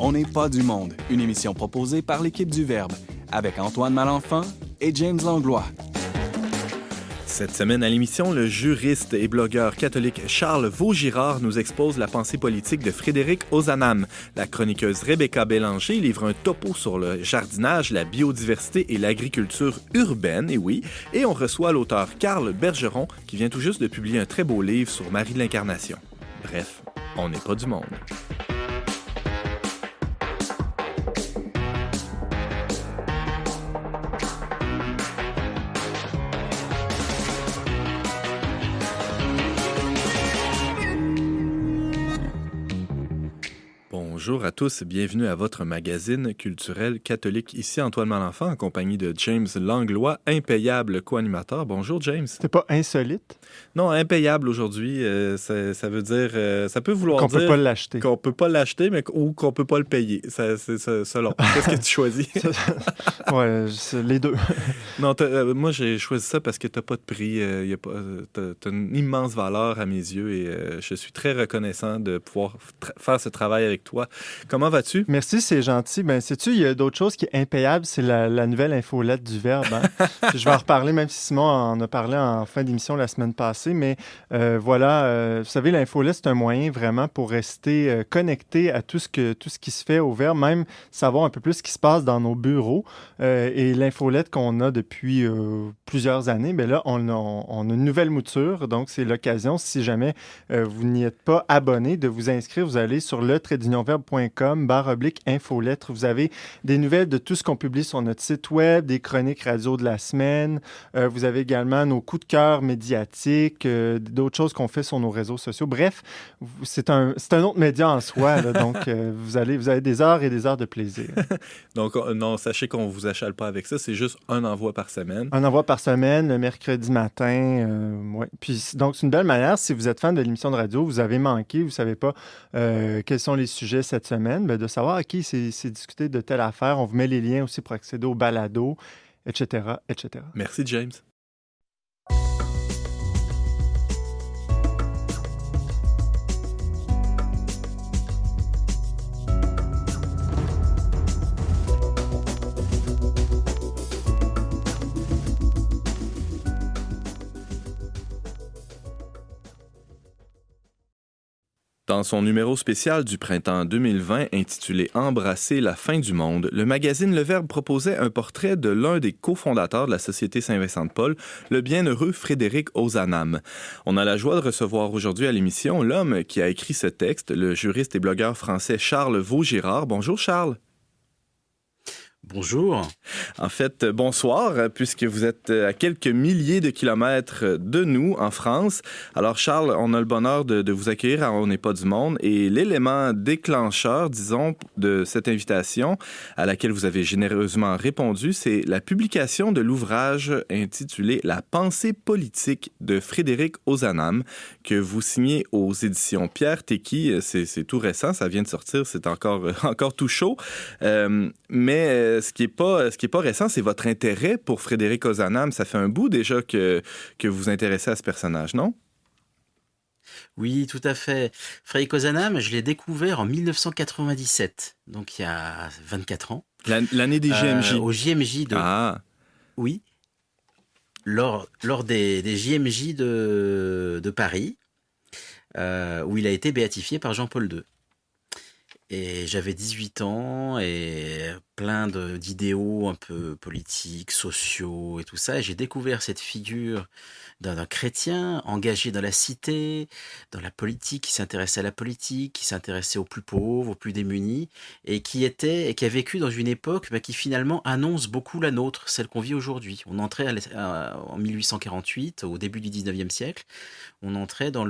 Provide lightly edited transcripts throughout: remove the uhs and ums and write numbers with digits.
On n'est pas du monde, une émission proposée par l'équipe du Verbe, avec Antoine Malenfant et James Langlois. Cette semaine à l'émission, le juriste et blogueur catholique Charles Vaugirard nous expose la pensée politique de Frédéric Ozanam. La chroniqueuse Rebecca Bélanger livre un topo sur le jardinage, la biodiversité et l'agriculture urbaine, et on reçoit l'auteur Carl Bergeron qui vient tout juste de publier un très beau livre sur Marie de l'Incarnation. Bref, on n'est pas du monde. Bonjour à tous, bienvenue à votre magazine culturel catholique. Ici Antoine Malenfant en compagnie de James Langlois, impayable co-animateur. Bonjour James. C'est pas insolite? Non, impayable aujourd'hui, ça veut dire, ça peut vouloir dire qu'on peut pas l'acheter. Qu'on peut pas l'acheter, mais ou qu'on peut pas le payer. C'est selon. Qu'est-ce que tu choisis? Ouais, c'est les deux. Non, moi j'ai choisi ça parce que t'as pas de prix, t'as une immense valeur à mes yeux et je suis très reconnaissant de pouvoir faire ce travail avec toi. Comment vas-tu? Merci, c'est gentil. Ben, sais-tu, il y a d'autres choses qui est impayable, c'est la nouvelle infolette du Verbe. Hein? Je vais en reparler, même si Simon en a parlé en fin d'émission la semaine passée. Mais voilà, vous savez, l'infolette, c'est un moyen vraiment pour rester connecté à tout ce qui se fait au Verbe, même savoir un peu plus ce qui se passe dans nos bureaux. Et l'infolette qu'on a depuis plusieurs années, bien là, on a une nouvelle mouture. Donc, c'est l'occasion, si jamais vous n'y êtes pas abonné, de vous inscrire. Vous allez sur le-verbe.com/infolettre. Vous avez des nouvelles de tout ce qu'on publie sur notre site web, des chroniques radio de la semaine. Vous avez également nos coups de cœur médiatiques, d'autres choses qu'on fait sur nos réseaux sociaux. Bref, c'est un autre média en soi. Là, donc, vous avez des heures et des heures de plaisir. Donc, non, sachez qu'on ne vous achale pas avec ça. C'est juste un envoi par semaine. Un envoi par semaine, le mercredi matin. Ouais. Puis, donc, c'est une belle manière. Si vous êtes fan de l'émission de radio, vous avez manqué, vous ne savez pas quels sont les sujets cette semaine, bien, de savoir, OK, c'est discuté de telle affaire. On vous met les liens aussi pour accéder au balado, etc., etc. Merci, James. Dans son numéro spécial du printemps 2020 intitulé « Embrasser la fin du monde », le magazine Le Verbe proposait un portrait de l'un des cofondateurs de la Société Saint-Vincent-de-Paul, le bienheureux Frédéric Ozanam. On a la joie de recevoir aujourd'hui à l'émission l'homme qui a écrit ce texte, le juriste et blogueur français Charles Vaugirard. Bonjour Charles. Bonjour. En fait, bonsoir, puisque vous êtes à quelques milliers de kilomètres de nous, en France. Alors, Charles, on a le bonheur de vous accueillir à On n'est pas du monde. Et l'élément déclencheur, disons, de cette invitation, à laquelle vous avez généreusement répondu, c'est la publication de l'ouvrage intitulé « La pensée politique de Frédéric Ozanam », que vous signez aux éditions Pierre Téqui. C'est tout récent, ça vient de sortir, c'est encore tout chaud. Mais ce qui est pas récent, c'est votre intérêt pour Frédéric Ozanam. Ça fait un bout déjà que vous vous intéressez à ce personnage, non? Oui, tout à fait. Frédéric Ozanam, je l'ai découvert en 1997, donc il y a 24 ans. L'année des JMJ. Au JMJ de... Ah. Oui. Lors des JMJ de Paris, où il a été béatifié par Jean-Paul II. Et j'avais 18 ans et plein d'idéaux un peu politiques, sociaux et tout ça. Et j'ai découvert cette figure d'un chrétien engagé dans la cité, dans la politique, qui s'intéressait à la politique, qui s'intéressait aux plus pauvres, aux plus démunis, et qui a vécu dans une époque qui finalement annonce beaucoup la nôtre, celle qu'on vit aujourd'hui. On entrait en 1848, au début du 19e siècle, on entrait dans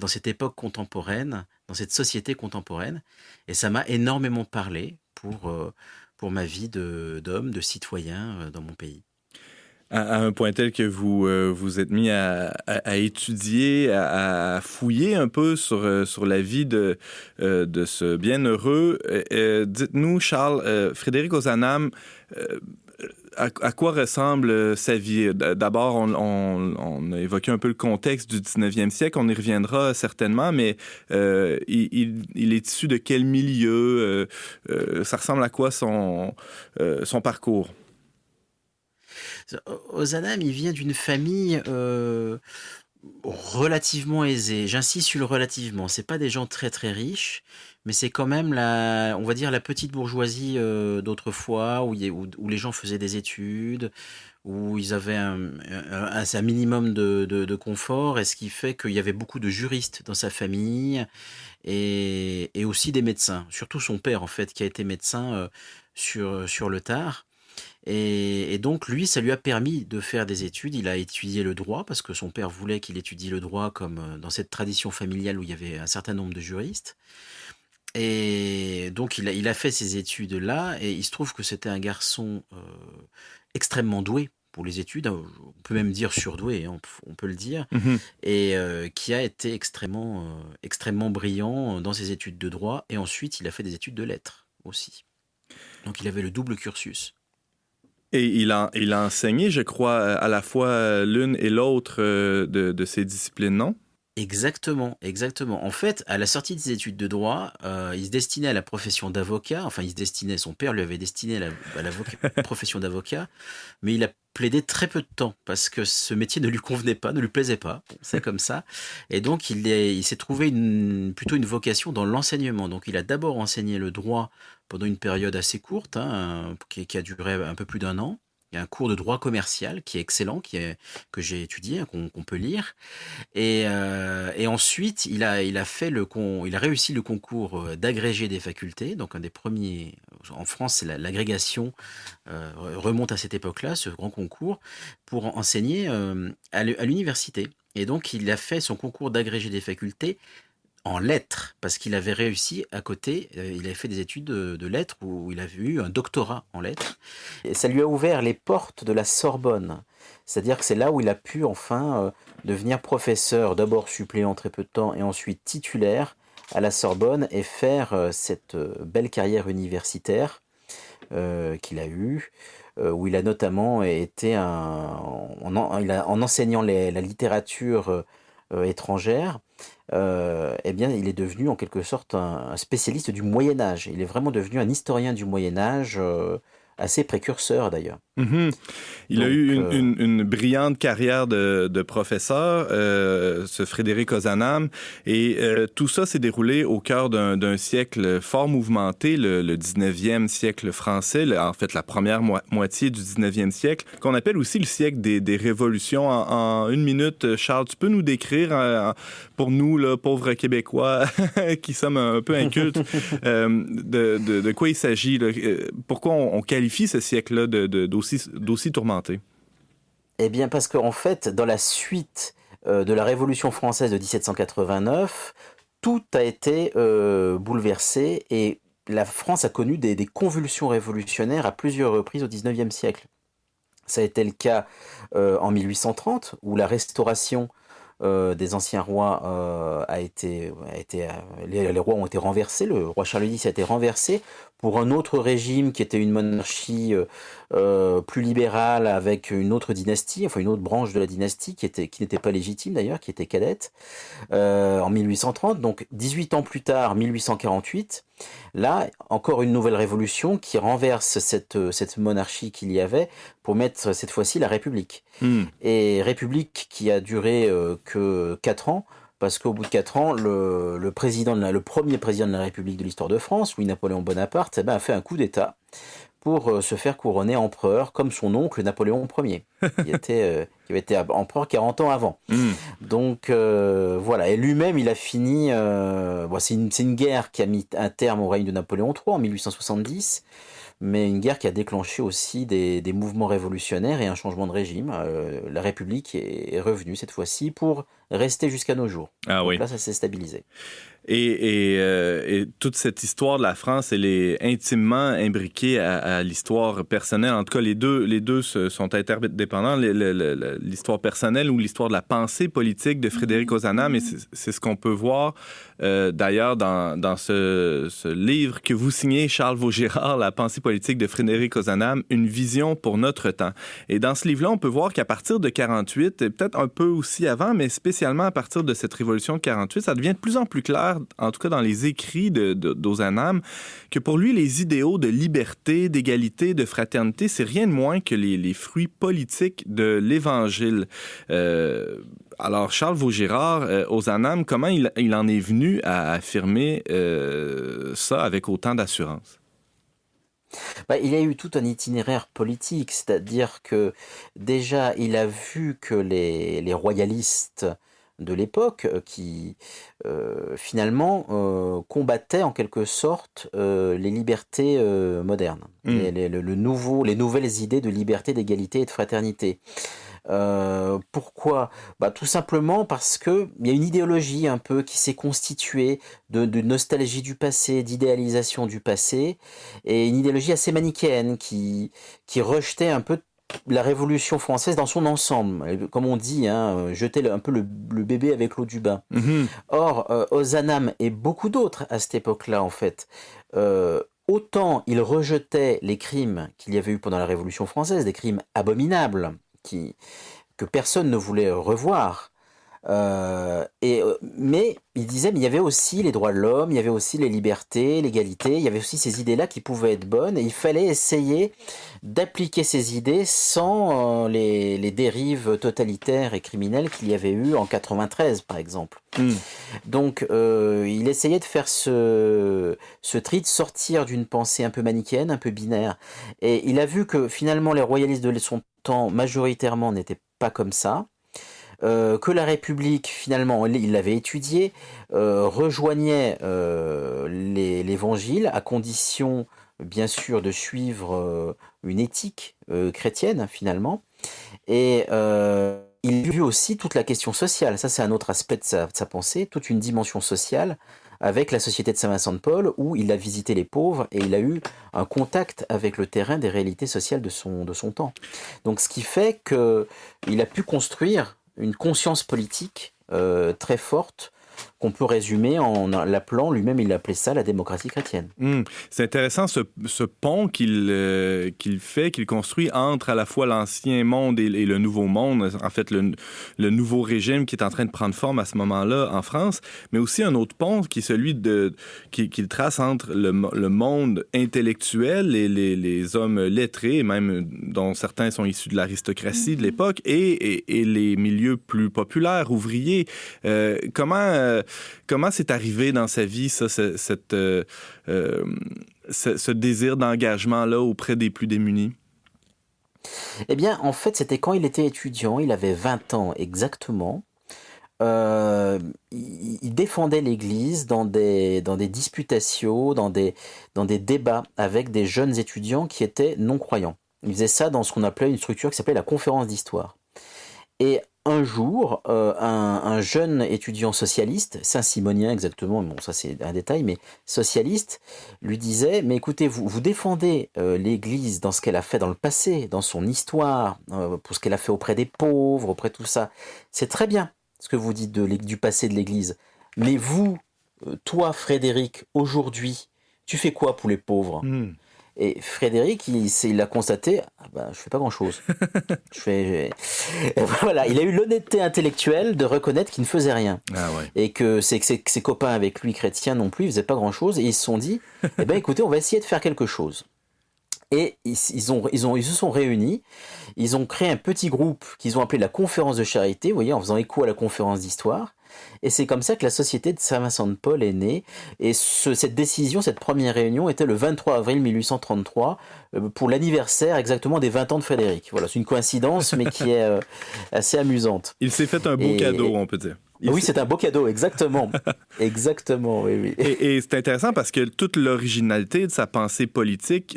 cette époque contemporaine, dans cette société contemporaine. Et ça m'a énormément parlé pour ma vie d'homme, de citoyen dans mon pays. À un point tel que vous vous êtes mis à étudier, à fouiller un peu sur la vie de ce bienheureux. Dites-nous, Charles, Frédéric Ozanam, à quoi ressemble sa vie? D'abord, on a évoqué un peu le contexte du 19e siècle, on y reviendra certainement, mais il est issu de quel milieu? Ça ressemble à quoi son parcours? Ozanam, il vient d'une famille relativement aisée. J'insiste sur le relativement. C'est pas des gens très très riches, mais c'est quand même on va dire la petite bourgeoisie d'autrefois, où les gens faisaient des études, où ils avaient un minimum de confort, et ce qui fait qu'il y avait beaucoup de juristes dans sa famille, et aussi des médecins. Surtout son père, en fait, qui a été médecin sur le tard. Et donc, lui, ça lui a permis de faire des études. Il a étudié le droit parce que son père voulait qu'il étudie le droit comme dans cette tradition familiale où il y avait un certain nombre de juristes. Et donc, il a fait ces études-là, et il se trouve que c'était un garçon extrêmement doué pour les études. On peut même dire surdoué, hein, on peut le dire, Mhm. et qui a été extrêmement brillant dans ses études de droit. Et ensuite, il a fait des études de lettres aussi. Donc, il avait le double cursus. Et il a enseigné, je crois, à la fois l'une et l'autre de ces disciplines, non? Exactement, exactement. En fait, à la sortie de ses études de droit, il se destinait à la profession d'avocat. Enfin, son père lui avait destiné à la profession d'avocat, mais il a plaidé très peu de temps parce que ce métier ne lui convenait pas, ne lui plaisait pas. Bon, c'est comme ça. Et donc, il s'est trouvé plutôt une vocation dans l'enseignement. Donc, il a d'abord enseigné le droit pendant une période assez courte, hein, qui a duré un peu plus d'1 an. Il y a un cours de droit commercial qui est excellent, que j'ai étudié, hein, qu'on peut lire. Et ensuite, il a réussi le concours d'agrégé des facultés, donc un des premiers en France. C'est l'agrégation remonte à cette époque-là, ce grand concours, pour enseigner à l'université. Et donc, il a fait son concours d'agrégé des facultés en lettres, parce qu'il avait réussi à côté, il avait fait des études de lettres où il avait eu un doctorat en lettres. Et ça lui a ouvert les portes de la Sorbonne. C'est-à-dire que c'est là où il a pu enfin devenir professeur, d'abord suppléant très peu de temps, et ensuite titulaire à la Sorbonne, et faire cette belle carrière universitaire qu'il a eue, où il a notamment été en enseignant la littérature étrangère. Eh bien, il est devenu en quelque sorte un spécialiste du Moyen Âge. Il est vraiment devenu un historien du Moyen Âge, assez précurseur d'ailleurs. Mhm. Il a Donc, eu une brillante carrière de professeur, ce Frédéric Ozanam, et tout ça s'est déroulé au cœur d'un siècle fort mouvementé, le 19e siècle français, en fait la première moitié du 19e siècle, qu'on appelle aussi le siècle des révolutions. En 1 minute, Charles, tu peux nous décrire, pour nous, là, pauvres Québécois, qui sommes un peu incultes, de quoi il s'agit, là? Pourquoi on qualifie ce siècle-là d'aussi tourmenté? Eh bien, parce qu'en fait, dans la suite de la Révolution française de 1789, tout a été bouleversé, et la France a connu des convulsions révolutionnaires à plusieurs reprises au 19e siècle. Ça a été le cas en 1830, où la restauration des anciens rois les rois ont été renversés. Le roi Charles X a été renversé pour un autre régime qui était une monarchie plus libérale, avec une autre dynastie, enfin une autre branche de la dynastie qui n'était pas légitime d'ailleurs, qui était cadette, en 1830. Donc 18 ans plus tard, 1848, là encore une nouvelle révolution qui renverse cette monarchie qu'il y avait, pour mettre cette fois-ci la République. Et République qui a duré que 4 ans, parce qu'au bout de 4 ans, le premier président de la République de l'histoire de France, Louis-Napoléon Bonaparte, a fait un coup d'État pour se faire couronner empereur, comme son oncle Napoléon Ier, qui avait été empereur 40 ans avant. Donc voilà, et lui-même il a fini, c'est une guerre qui a mis un terme au règne de Napoléon III en 1870, mais une guerre qui a déclenché aussi des mouvements révolutionnaires et un changement de régime. La République est revenue cette fois-ci pour rester jusqu'à nos jours. Ah Donc oui. là, ça s'est stabilisé. Et toute cette histoire de la France, elle est intimement imbriquée à l'histoire personnelle. En tout cas, les deux sont interdépendants. L'histoire personnelle ou l'histoire de la pensée politique de Frédéric Ozanam. Et c'est ce qu'on peut voir d'ailleurs dans ce livre que vous signez, Charles Vaugirard, La pensée politique de Frédéric Ozanam, une vision pour notre temps. Et dans ce livre-là, on peut voir qu'à partir de 48, et peut-être un peu aussi avant, mais spécialement à partir de cette révolution de 48, ça devient de plus en plus clair, en tout cas dans les écrits d'Ozanam, que pour lui, les idéaux de liberté, d'égalité, de fraternité, c'est rien de moins que les fruits politiques de l'Évangile. Alors, Charles Vaugirard, Ozanam, comment il en est venu à affirmer ça avec autant d'assurance? Il y a eu tout un itinéraire politique, c'est-à-dire que déjà, il a vu que les royalistes de l'époque qui finalement combattaient en quelque sorte les libertés modernes, les nouvelles idées de liberté, d'égalité et de fraternité. Pourquoi? Tout simplement parce que il y a une idéologie un peu qui s'est constituée de nostalgie du passé, d'idéalisation du passé, et une idéologie assez manichéenne qui rejetait un peu la Révolution française dans son ensemble, comme on dit, jeter un peu le bébé avec l'eau du bain. Mm-hmm. Or, Ozanam et beaucoup d'autres à cette époque-là, en fait, autant ils rejetaient les crimes qu'il y avait eu pendant la Révolution française, des crimes abominables, que personne ne voulait revoir. Mais il disait, mais il y avait aussi les droits de l'homme, il y avait aussi les libertés, l'égalité, il y avait aussi ces idées-là qui pouvaient être bonnes, et il fallait essayer d'appliquer ces idées sans les dérives totalitaires et criminelles qu'il y avait eu en 93, par exemple. Donc, il essayait de faire ce tri, de sortir d'une pensée un peu manichéenne, un peu binaire. Et il a vu que finalement, les royalistes de son temps, majoritairement, n'étaient pas comme ça. Que la République, finalement, il l'avait étudié, rejoignait l'Évangile à condition, bien sûr, de suivre une éthique chrétienne, finalement. Et il a vu aussi toute la question sociale. Ça, c'est un autre aspect de sa pensée, toute une dimension sociale avec la Société de Saint-Vincent-de-Paul, où il a visité les pauvres et il a eu un contact avec le terrain des réalités sociales de son temps. Donc, ce qui fait qu'il a pu construire une conscience politique très forte qu'on peut résumer en l'appelant, lui-même il appelait ça la démocratie chrétienne. C'est intéressant ce pont qu'il fait, qu'il construit entre à la fois l'ancien monde et le nouveau monde, en fait le nouveau régime qui est en train de prendre forme à ce moment-là en France, mais aussi un autre pont qui est celui qu'il trace entre le monde intellectuel et les hommes lettrés, même dont certains sont issus de l'aristocratie de l'époque, et les milieux plus populaires, ouvriers. Comment c'est arrivé dans sa vie, ça, ce désir d'engagement-là auprès des plus démunis? Eh bien, en fait, c'était quand il était étudiant, il avait 20 ans exactement. Il défendait l'Église dans des disputations, dans des débats avec des jeunes étudiants qui étaient non-croyants. Il faisait ça dans ce qu'on appelait une structure qui s'appelait la conférence d'histoire. Et un jour, un jeune étudiant socialiste, saint-simonien exactement, bon ça c'est un détail, mais socialiste, lui disait, mais écoutez, vous défendez l'Église dans ce qu'elle a fait dans le passé, dans son histoire, pour ce qu'elle a fait auprès des pauvres, auprès de tout ça. C'est très bien ce que vous dites du passé de l'Église. Mais vous, toi Frédéric, aujourd'hui, tu fais quoi pour les pauvres ? Et Frédéric, il a constaté, je fais pas grand-chose. Voilà, il a eu l'honnêteté intellectuelle de reconnaître qu'il ne faisait rien. Ah ouais. Et que ses copains avec lui, chrétiens non plus, ils faisaient pas grand-chose. Et ils se sont dit, écoutez, on va essayer de faire quelque chose. Et ils se sont réunis, ils ont créé un petit groupe qu'ils ont appelé la conférence de charité, vous voyez, en faisant écho à la conférence d'histoire. Et c'est comme ça que la Société de Saint-Vincent-de-Paul est née. Et cette décision, cette première réunion, était le 23 avril 1833, pour l'anniversaire exactement des 20 ans de Frédéric. Voilà, c'est une coïncidence, mais qui est assez amusante. Il s'est fait un beau cadeau, on peut dire. Oui, c'est un beau cadeau, exactement. Exactement, oui. Et c'est intéressant parce que toute l'originalité de sa pensée politique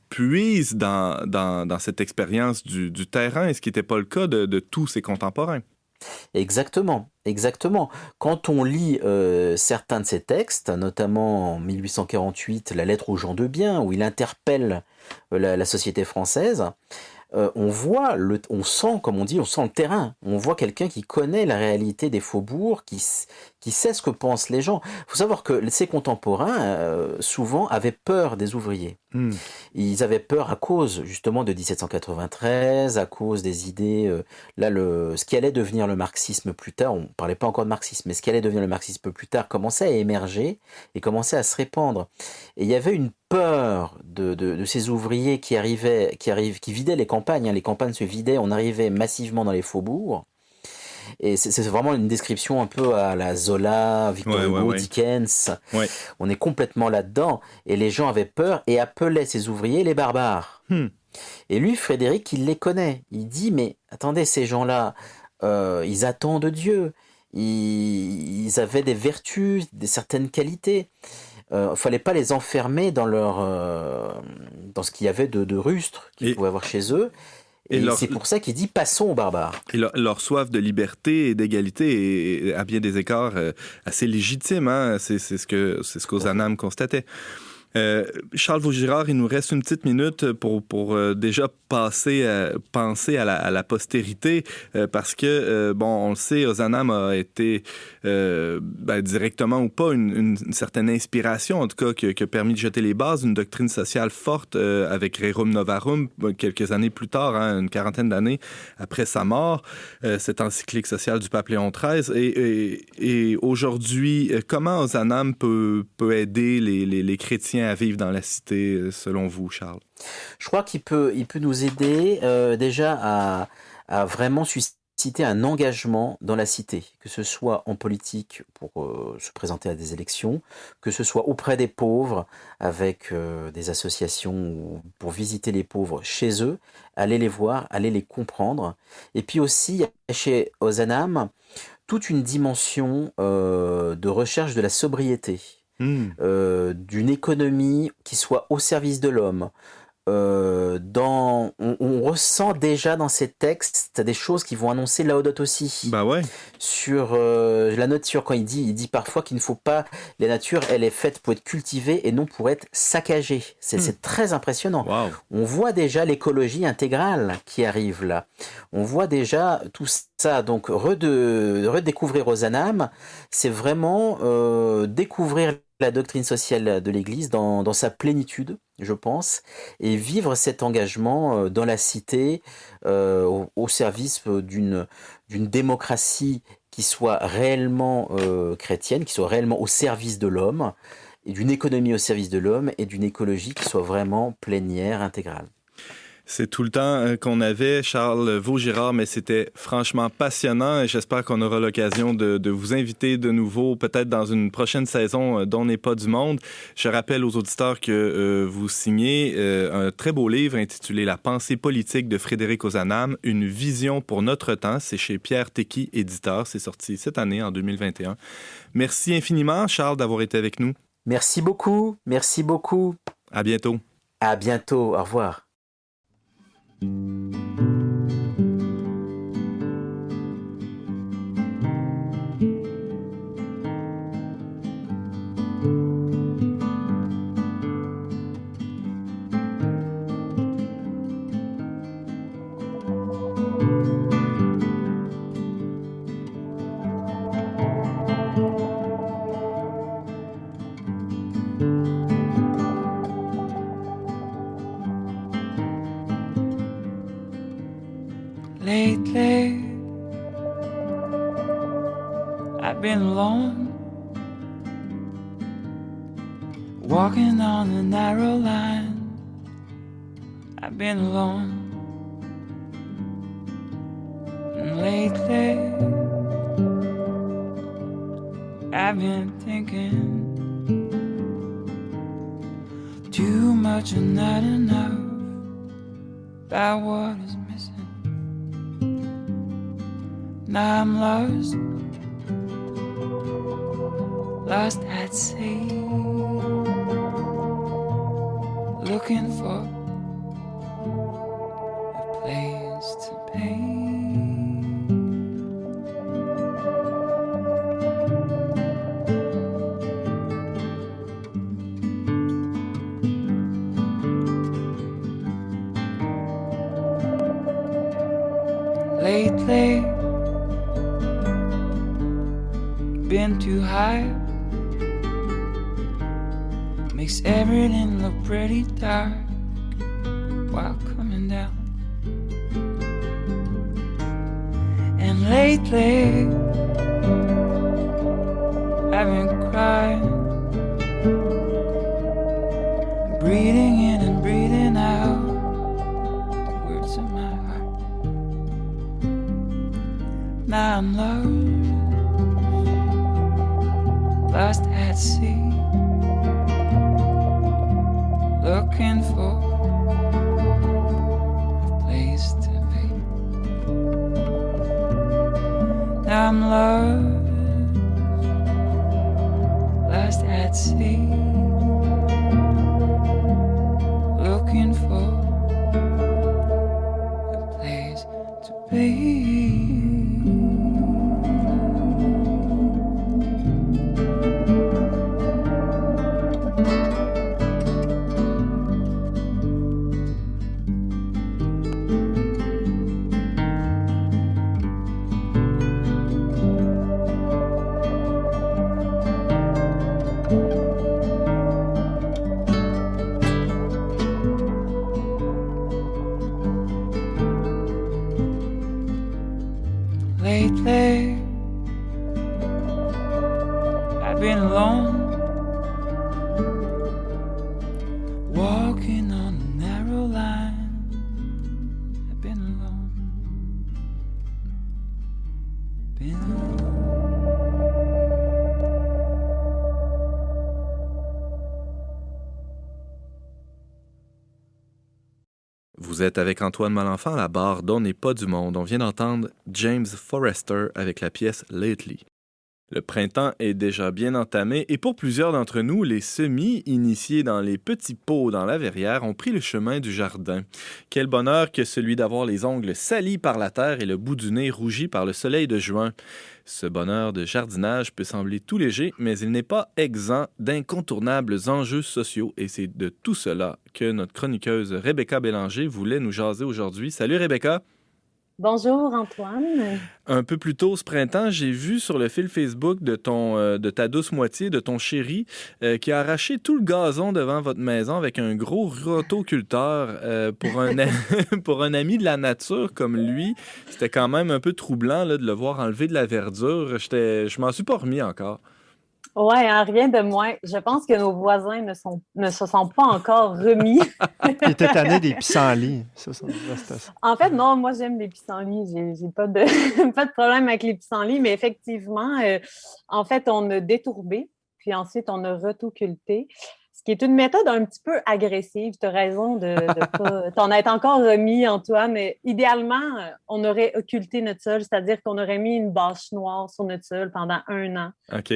puise dans cette expérience du terrain, ce qui n'était pas le cas de tous ses contemporains. Exactement, exactement. Quand on lit certains de ses textes, notamment en 1848, La lettre aux gens de bien, où il interpelle la société française, on voit, on sent, comme on dit, on sent le terrain. On voit quelqu'un qui connaît la réalité des faubourgs, qui sait ce que pensent les gens. Il faut savoir que ses contemporains, souvent, avaient peur des ouvriers. Hmm. Ils avaient peur à cause, justement, de 1793, à cause des idées... ce qui allait devenir le marxisme plus tard, on ne parlait pas encore de marxisme, mais ce qui allait devenir le marxisme plus tard commençait à émerger et commençait à se répandre. Et il y avait une peur de ces ouvriers qui vidaient les campagnes. Hein. Les campagnes se vidaient, on arrivait massivement dans les faubourgs. Et c'est vraiment une description un peu à la Zola, Victor Hugo, Dickens. Ouais. On est complètement là-dedans. Et les gens avaient peur et appelaient ces ouvriers les barbares. Et lui, Frédéric, il les connaît. Il dit, mais attendez, ces gens-là, ils attendent Dieu. Ils avaient des vertus, certaines qualités. Fallait pas les enfermer dans dans ce qu'il y avait de rustre qu'ils pouvaient avoir chez eux. Et c'est pour ça qu'il dit passons aux barbares. Et leur soif de liberté et d'égalité est à bien des écarts assez légitime. Hein? C'est ce qu'Ozanam constatait. Charles Vaugirard, il nous reste une petite minute pour déjà penser à la postérité, parce que, on le sait, Ozanam a été directement ou pas une certaine inspiration, en tout cas, qui a permis de jeter les bases d'une doctrine sociale forte avec Rerum Novarum, quelques années plus tard, hein, une quarantaine d'années après sa mort, cette encyclique sociale du pape Léon XIII. Et aujourd'hui, comment Ozanam peut aider les chrétiens à vivre dans la cité, selon vous, Charles? Je crois qu'il peut nous aider déjà à vraiment susciter un engagement dans la cité, que ce soit en politique pour se présenter à des élections, que ce soit auprès des pauvres avec des associations pour visiter les pauvres chez eux, aller les voir, aller les comprendre. Et puis aussi, chez Ozanam, toute une dimension de recherche de la sobriété. D'une économie qui soit au service de l'homme. On ressent déjà dans ces textes des choses qui vont annoncer Laudato Si. Bah ouais. Sur la nature, quand il dit parfois qu'il ne faut pas... La nature, elle est faite pour être cultivée et non pour être saccagée. C'est très impressionnant. Wow. On voit déjà l'écologie intégrale qui arrive là. On voit déjà tout ça. Donc redécouvrir Ozanam, c'est vraiment découvrir la doctrine sociale de l'Église dans sa plénitude, je pense, et vivre cet engagement dans la cité, au service d'une démocratie qui soit réellement chrétienne, qui soit réellement au service de l'homme, et d'une économie au service de l'homme, et d'une écologie qui soit vraiment plénière, intégrale. C'est tout le temps qu'on avait, Charles Vaugirard, mais c'était franchement passionnant et j'espère qu'on aura l'occasion de vous inviter de nouveau, peut-être dans une prochaine saison d'On n'est pas du monde. Je rappelle aux auditeurs que vous signez un très beau livre intitulé La pensée politique de Frédéric Ozanam, une vision pour notre temps. C'est chez Pierre Tecky, éditeur. C'est sorti cette année, en 2021. Merci infiniment, Charles, d'avoir été avec nous. Merci beaucoup. Merci beaucoup. À bientôt. À bientôt. Au revoir. Lately, I've been alone, walking on a narrow line. I've been alone, and lately, I've been thinking too much and not enough about what is missing. Now I'm lost at sea, looking for a place to be. Lately, been too high. Makes everything look pretty dark while coming down. And lately, I've been crying, breathing in and breathing out the words of my heart. Now I'm lost at sea, looking for a place to be. Now I'm lost at sea, looking for a place to be. Lately, I've been alone, walking on a narrow line. I've been alone, been alone. Vous êtes avec Antoine Malenfant à la barre d'On n'est pas du monde. On vient d'entendre James Forrester avec la pièce Lately. Le printemps est déjà bien entamé et pour plusieurs d'entre nous, les semis initiés dans les petits pots dans la verrière ont pris le chemin du jardin. Quel bonheur que celui d'avoir les ongles salis par la terre et le bout du nez rougi par le soleil de juin. Ce bonheur de jardinage peut sembler tout léger, mais il n'est pas exempt d'incontournables enjeux sociaux et c'est de tout cela que notre chroniqueuse Rebecca Bélanger voulait nous jaser aujourd'hui. Salut Rebecca! Bonjour Antoine. Un peu plus tôt ce printemps, j'ai vu sur le fil Facebook de ta douce moitié, de ton chéri, qui a arraché tout le gazon devant votre maison avec un gros rotoculteur pour un ami de la nature comme lui. C'était quand même un peu troublant là, de le voir enlever de la verdure. Je m'en suis pas remis encore. Ouais, hein, rien de moins. Je pense que nos voisins ne se sont pas encore remis. Il était tanné des pissenlits. Ça, En fait, non, moi j'aime les pissenlits. J'ai pas de pas de problème avec les pissenlits, mais effectivement, en fait, on a détourbé, puis ensuite on a retoculté. Ce qui est une méthode un petit peu agressive. Tu as raison de pas t'en être encore remis, Antoine. Mais idéalement, on aurait occulté notre sol, c'est-à-dire qu'on aurait mis une bâche noire sur notre sol pendant 1 an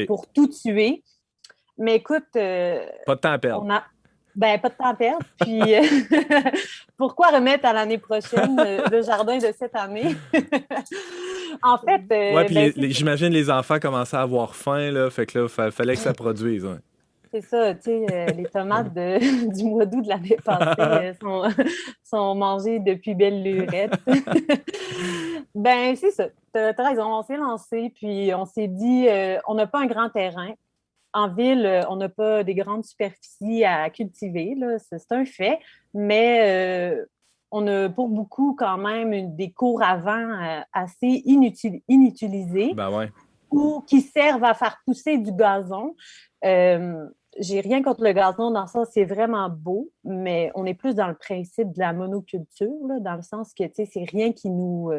pour tout tuer. Mais écoute... pas de temps à perdre. Pas de temps à perdre. Puis, pourquoi remettre à l'année prochaine le jardin de cette année? En fait... j'imagine les enfants commençaient à avoir faim, là, fait que là, fallait que ça produise. Ouais. C'est ça, tu sais, les tomates du mois d'août de l'année passée sont mangées depuis belle lurette. Ben, c'est ça. T'as raison, on s'est lancé, puis on s'est dit, on n'a pas un grand terrain. En ville, on n'a pas des grandes superficies à cultiver, là, c'est un fait, mais on a pour beaucoup quand même des cours à vent assez inutilisés ou qui servent à faire pousser du gazon. J'ai rien contre le gazon dans le sens c'est vraiment beau, mais on est plus dans le principe de la monoculture, là, dans le sens que c'est rien qui nous...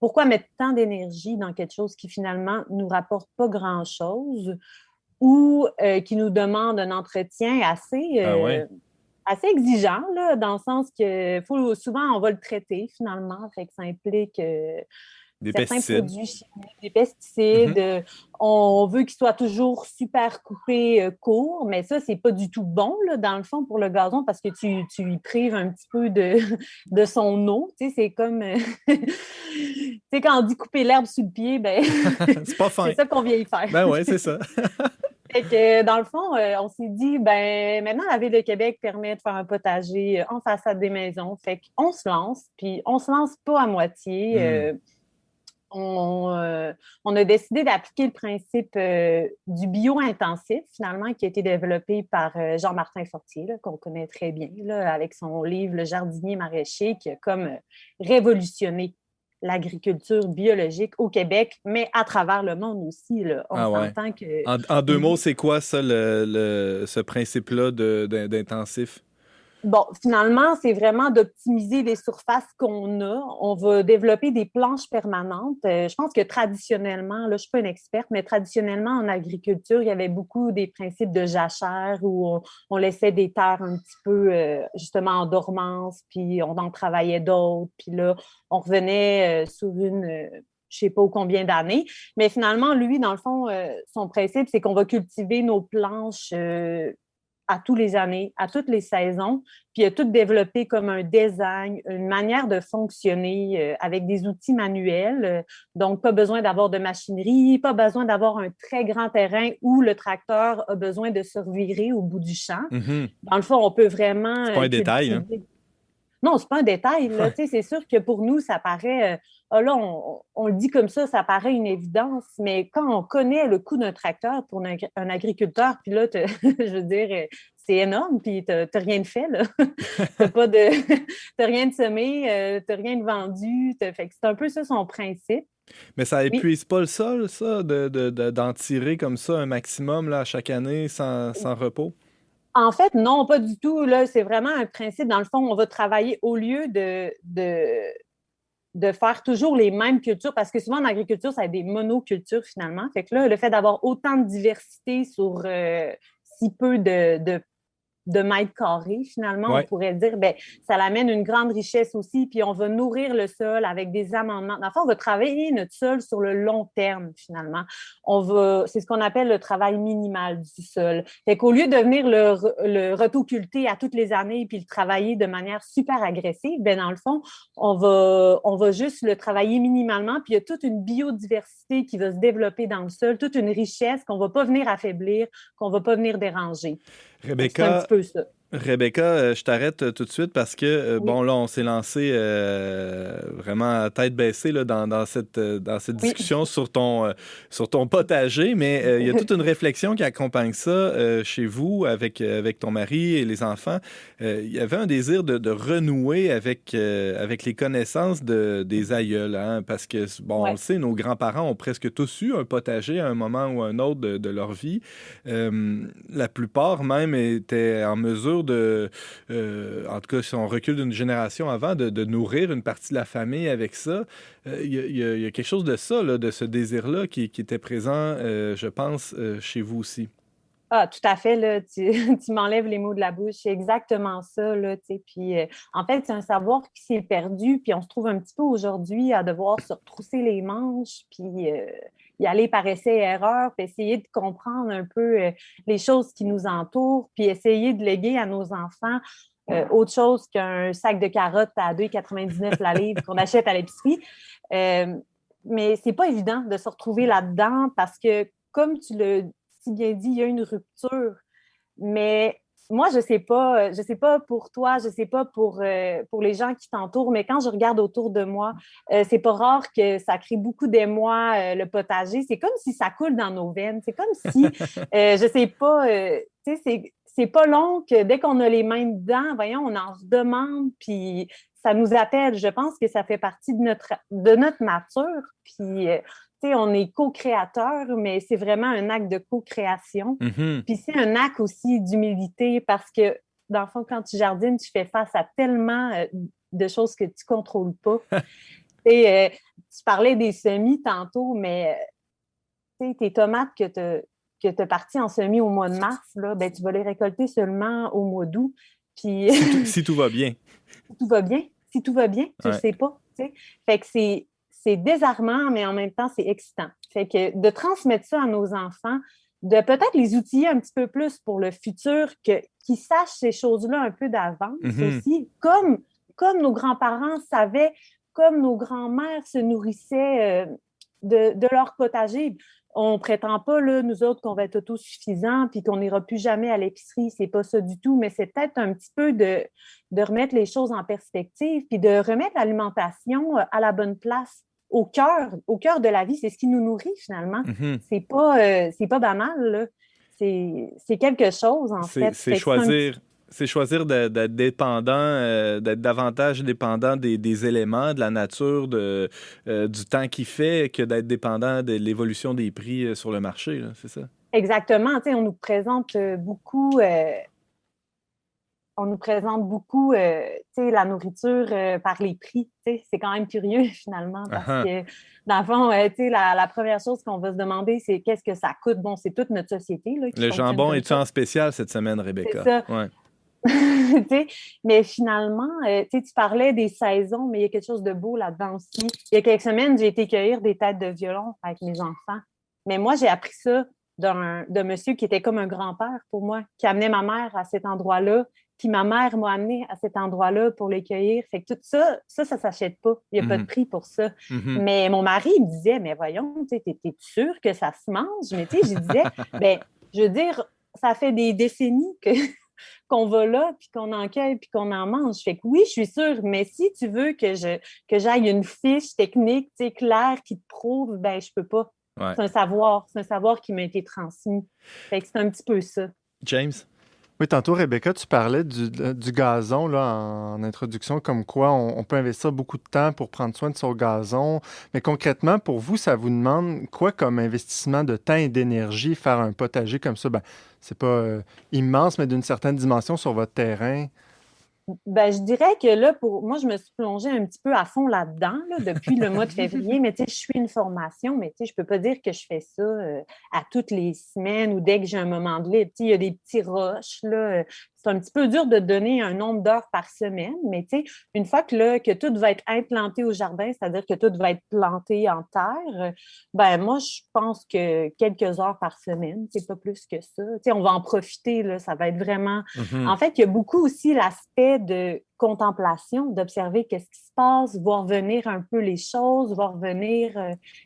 pourquoi mettre tant d'énergie dans quelque chose qui finalement nous rapporte pas grand-chose ou qui nous demande un entretien assez exigeant, là, dans le sens que souvent on va le traiter finalement, fait que ça implique... des certains pesticides. Produits chimiques, des pesticides. On veut qu'ils soient toujours super coupés courts, mais ça, c'est pas du tout bon, là, dans le fond, pour le gazon, parce que tu y prives un petit peu de son eau. Tu sais, c'est comme... tu sais, quand on dit couper l'herbe sous le pied, ben c'est pas fin. C'est ça qu'on vient y faire. Ben oui, c'est ça. Fait que, dans le fond, on s'est dit, ben maintenant, la Ville de Québec permet de faire un potager en façade des maisons. Fait qu'on se lance, puis on se lance pas à moitié. on a décidé d'appliquer le principe du bio-intensif, finalement, qui a été développé par Jean-Martin Fortier, là, qu'on connaît très bien, là, avec son livre Le jardinier maraîcher, qui a comme révolutionné l'agriculture biologique au Québec, mais à travers le monde aussi. Là. On s'entend que... En deux mots, c'est quoi ça, ce principe-là d'intensif? Bon, finalement, c'est vraiment d'optimiser les surfaces qu'on a. On va développer des planches permanentes. Je pense que traditionnellement, là, je ne suis pas une experte, mais traditionnellement, en agriculture, il y avait beaucoup des principes de jachère où on laissait des terres un petit peu, justement, en dormance, puis on en travaillait d'autres. Puis là, on revenait sur une... je ne sais pas combien d'années. Mais finalement, lui, dans le fond, son principe, c'est qu'on va cultiver nos planches à tous les années, à toutes les saisons, puis il a tout développé comme un design, une manière de fonctionner avec des outils manuels. Donc, pas besoin d'avoir de machinerie, pas besoin d'avoir un très grand terrain où le tracteur a besoin de se revirer au bout du champ. Mm-hmm. Dans le fond, on peut vraiment... C'est pas un détail, hein? Non, c'est pas un détail. Là. C'est sûr que pour nous, ça paraît... là, on le dit comme ça paraît une évidence, mais quand on connaît le coût d'un tracteur pour un agriculteur, puis là, je veux dire, c'est énorme, puis t'as rien de fait, là. T'as rien de semé, t'as rien de vendu. Fait que c'est un peu ça son principe. Mais ça épuise pas le sol, ça, d'en tirer comme ça un maximum là, chaque année sans repos? En fait, non, pas du tout. Là, c'est vraiment un principe. Dans le fond, on va travailler au lieu de faire toujours les mêmes cultures, parce que souvent en agriculture, ça a des monocultures finalement. Fait que là, le fait d'avoir autant de diversité sur si peu de mètres carrés, finalement, on pourrait dire, ben, ça l'amène une grande richesse aussi, puis on va nourrir le sol avec des amendements. Enfin, on va travailler notre sol sur le long terme, finalement. C'est ce qu'on appelle le travail minimal du sol. Fait qu'au lieu de venir le retoculter à toutes les années puis le travailler de manière super agressive, ben, dans le fond, on va juste le travailler minimalement, puis il y a toute une biodiversité qui va se développer dans le sol, toute une richesse qu'on ne va pas venir affaiblir, qu'on ne va pas venir déranger. Rebecca, c'est un petit peu ça. Rebecca, je t'arrête tout de suite parce que, bon, là, on s'est lancé vraiment à tête baissée là, dans cette discussion sur ton potager, mais il y a toute une réflexion qui accompagne ça chez vous, avec ton mari et les enfants. Il y avait un désir de renouer avec les connaissances des aïeuls, hein, parce que, bon, on le sait, nos grands-parents ont presque tous eu un potager à un moment ou à un autre de leur vie. La plupart même étaient en mesure en tout cas, si on recule d'une génération avant, de nourrir une partie de la famille avec ça. Il y a quelque chose de ça, là, de ce désir-là qui était présent, je pense, chez vous aussi. Ah, tout à fait, là, tu m'enlèves les mots de la bouche. C'est exactement ça, là, tu sais. Puis, en fait, c'est un savoir qui s'est perdu, puis on se trouve un petit peu aujourd'hui à devoir se retrousser les manches, puis y aller par essai-erreur, puis essayer de comprendre un peu les choses qui nous entourent, puis essayer de léguer à nos enfants autre chose qu'un sac de carottes à 2,99 la livre qu'on achète à l'épicerie. Mais c'est pas évident de se retrouver là-dedans parce que, comme tu l'as si bien dit, il y a une rupture. Mais moi, je sais pas pour toi, je sais pas pour les gens qui t'entourent, mais quand je regarde autour de moi, c'est pas rare que ça crée beaucoup d'émoi, le potager. C'est comme si ça coule dans nos veines. C'est comme si, je sais pas, tu sais, c'est pas long que dès qu'on a les mains dedans, voyons, on en demande, puis ça nous appelle. Je pense que ça fait partie de notre nature. Puis, on est co-créateur, mais c'est vraiment un acte de co-création. Mm-hmm. Puis c'est un acte aussi d'humilité parce que, dans le fond, quand tu jardines, tu fais face à tellement de choses que tu ne contrôles pas. Tu parlais des semis tantôt, mais tes tomates que tu as parties en semis au mois de mars, là, ben, tu vas les récolter seulement au mois d'août. Puis... si tout va bien. Si tout va bien. Si tout va bien, tu ne sais pas. T'sais. Fait que c'est désarmant, mais en même temps, c'est excitant. Fait que de transmettre ça à nos enfants, de peut-être les outiller un petit peu plus pour le futur, qu'ils sachent ces choses-là un peu d'avance aussi, comme nos grands-parents savaient, comme nos grands-mères se nourrissaient de leur potager. On ne prétend pas, là, nous autres, qu'on va être autosuffisants puis qu'on n'ira plus jamais à l'épicerie. C'est pas ça du tout, mais c'est peut-être un petit peu de remettre les choses en perspective puis de remettre l'alimentation à la bonne place. au cœur de la vie. C'est ce qui nous nourrit, finalement. Mhm. C'est pas banal, là. C'est quelque chose, en fait. C'est Fait que choisir. C'est choisir d'être dépendant, d'être davantage dépendant des éléments, de la nature, du temps qu'il fait, que d'être dépendant de l'évolution des prix sur le marché, là, c'est ça? exactement. Tu sais, on nous présente beaucoup, tu sais, la nourriture par les prix. Tu sais, c'est quand même curieux, finalement, parce Ah ah. que, dans le fond, tu sais, la première chose qu'on va se demander, c'est qu'est-ce que ça coûte? Bon, c'est toute notre société là, qui Le fonctionne jambon comme est-tu ça. en spécial cette semaine, C'est Rebecca? ça. Ouais. Tu sais, mais finalement, tu sais, tu parlais des saisons, mais il y a quelque chose de beau là-dedans aussi. Il y a quelques semaines, j'ai été cueillir des têtes de violon avec mes enfants. Mais moi, j'ai appris ça d'un monsieur qui était comme un grand-père pour moi, qui amenait ma mère à cet endroit-là, puis ma mère m'a amené à cet endroit-là pour les cueillir. Fait que tout ça, ça s'achète pas. Il n'y a pas de Mhm. prix pour ça. Mhm. Mais mon mari, il me disait, mais voyons, tu sais, t'es sûr que ça se mange? Mais tu sais, je disais, ben, je veux dire, ça fait des décennies qu'on va là, puis qu'on en cueille, puis qu'on en mange. Fait que oui, je suis sûre, mais si tu veux que j'aille une fiche technique, tu sais, claire qui te prouve, ben je peux pas. Ouais. C'est un savoir qui m'a été transmis. Fait que c'est un petit peu ça. James? Oui, tantôt, Rebecca, tu parlais du gazon là, en introduction, comme quoi on peut investir beaucoup de temps pour prendre soin de son gazon. Mais concrètement, pour vous, ça vous demande quoi comme investissement de temps et d'énergie, faire un potager comme ça? Ben, c'est pas immense, mais d'une certaine dimension sur votre terrain. Ben, je dirais que là, pour moi, je me suis plongée un petit peu à fond là-dedans là, depuis le mois de février, mais tu sais, je suis une formation, mais tu sais, je peux pas dire que je fais ça à toutes les semaines ou dès que j'ai un moment de libre. Tu sais, il y a des petits rushs, là. C'est un petit peu dur de donner un nombre d'heures par semaine, mais tu sais, une fois que tout va être implanté au jardin, c'est-à-dire que tout va être planté en terre, ben moi, je pense que quelques heures par semaine, c'est pas plus que ça. Tu sais, on va en profiter, là, ça va être vraiment Mhm. en fait, il y a beaucoup aussi l'aspect de contemplation, d'observer qu'est-ce qui se passe, voir venir un peu les choses, voir venir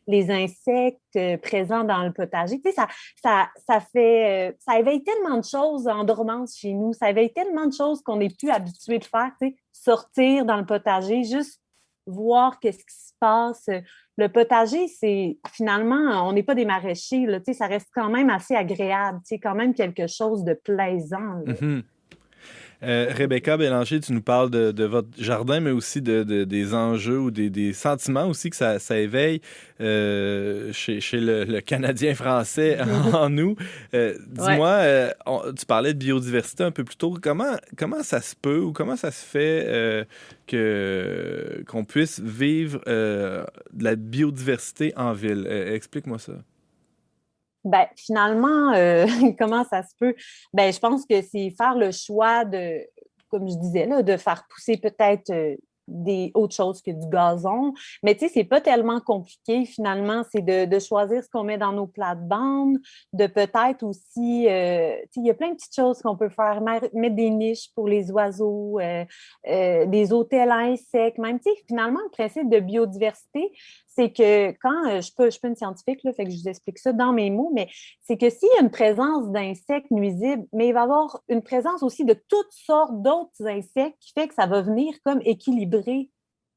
les insectes présents dans le potager. Tu sais, ça éveille tellement de choses en dormance chez nous, ça éveille tellement de choses qu'on n'est plus habitué de faire, tu sais, sortir dans le potager, juste voir qu'est-ce qui se passe. Le potager, c'est finalement, on n'est pas des maraîchers, là, tu sais, ça reste quand même assez agréable, tu sais, quand même quelque chose de plaisant, là. Mhm. Rebecca Bélanger, tu nous parles de votre jardin, mais aussi des enjeux ou des sentiments aussi que ça éveille chez le Canadien français en nous. Dis-moi, tu parlais de biodiversité un peu plus tôt. Comment ça se peut ou comment ça se fait qu'on puisse vivre de la biodiversité en ville? Explique-moi ça. Ben, finalement, comment ça se peut? Ben, je pense que c'est faire le choix de, comme je disais, là, de faire pousser peut-être des autres choses que du gazon. Mais tu sais, c'est pas tellement compliqué finalement. C'est de choisir ce qu'on met dans nos plates-bandes, de peut-être aussi, tu sais, il y a plein de petites choses qu'on peut faire, mettre des niches pour les oiseaux, des hôtels à insectes, même, tu sais, finalement, le principe de biodiversité, c'est que quand, je suis pas une scientifique, là, fait que je vous explique ça dans mes mots, mais c'est que s'il y a une présence d'insectes nuisibles, mais il va y avoir une présence aussi de toutes sortes d'autres insectes qui fait que ça va venir comme équilibrer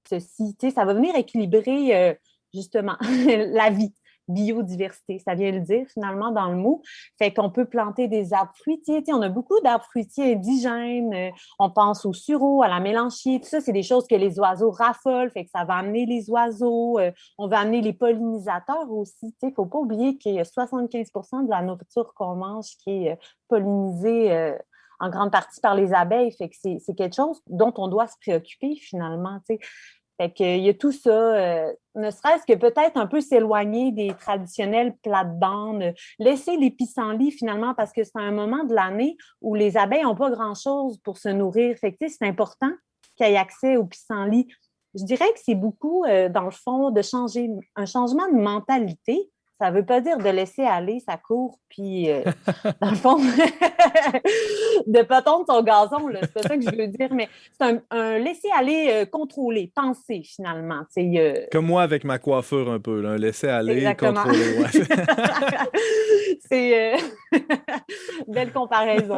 ceci. Tu sais, ça va venir équilibrer justement la vie, biodiversité, ça vient le dire finalement dans le mot. Fait qu'on peut planter des arbres fruitiers. Tu sais, on a beaucoup d'arbres fruitiers indigènes. On pense au sureau, à la mélanchier. Tout ça, c'est des choses que les oiseaux raffolent. Fait que ça va amener les oiseaux. On va amener les pollinisateurs aussi. Tu sais, il ne faut pas oublier qu'il y a 75% de la nourriture qu'on mange qui est pollinisée en grande partie par les abeilles. Fait que c'est quelque chose dont on doit se préoccuper finalement. Tu sais. Fait qu'il y a tout ça, ne serait-ce que peut-être un peu s'éloigner des traditionnels plates-bandes, laisser les pissenlits finalement, parce que c'est un moment de l'année où les abeilles n'ont pas grand-chose pour se nourrir. Fait que c'est important qu'il y ait accès aux pissenlits. Je dirais que c'est beaucoup, dans le fond, un changement de mentalité. Ça ne veut pas dire de laisser aller sa cour, puis dans le fond, de ne pas tondre son gazon, là, c'est pas ça que je veux dire, mais c'est un laisser aller contrôlé, pensé finalement. Comme moi avec ma coiffure un peu, là, un laisser aller Exactement. contrôlé. Ouais. C'est belle comparaison.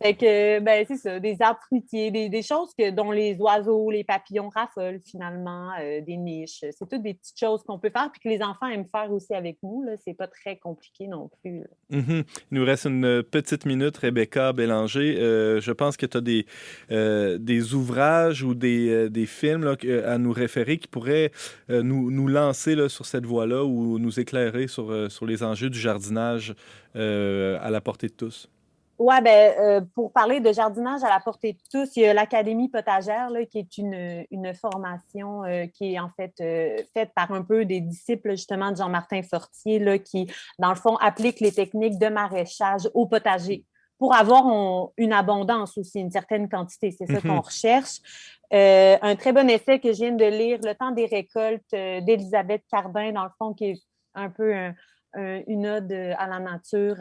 Fait que, ben, c'est ça, des arbres fruitiers, des choses dont les oiseaux, les papillons raffolent finalement, des niches. C'est toutes des petites choses qu'on peut faire puis que les enfants aiment faire aussi avec nous. Là. C'est pas très compliqué non plus. Il nous reste une petite minute, Rebecca Bélanger. Je pense que tu as des ouvrages ou des films là, à nous référer qui pourraient nous lancer là, sur cette voie-là ou nous éclairer sur les enjeux du jardinage à la portée de tous. Oui, ben, pour parler de jardinage à la portée de tous, il y a l'Académie potagère, là, qui est une formation qui est en fait faite par un peu des disciples justement de Jean-Martin Fortier, là, qui, dans le fond, applique les techniques de maraîchage au potager pour avoir une abondance aussi, une certaine quantité. C'est ça qu'on recherche. Un très bon essai que je viens de lire, Le temps des récoltes d'Élisabeth Cardin, dans le fond, qui est un peu une ode à la nature,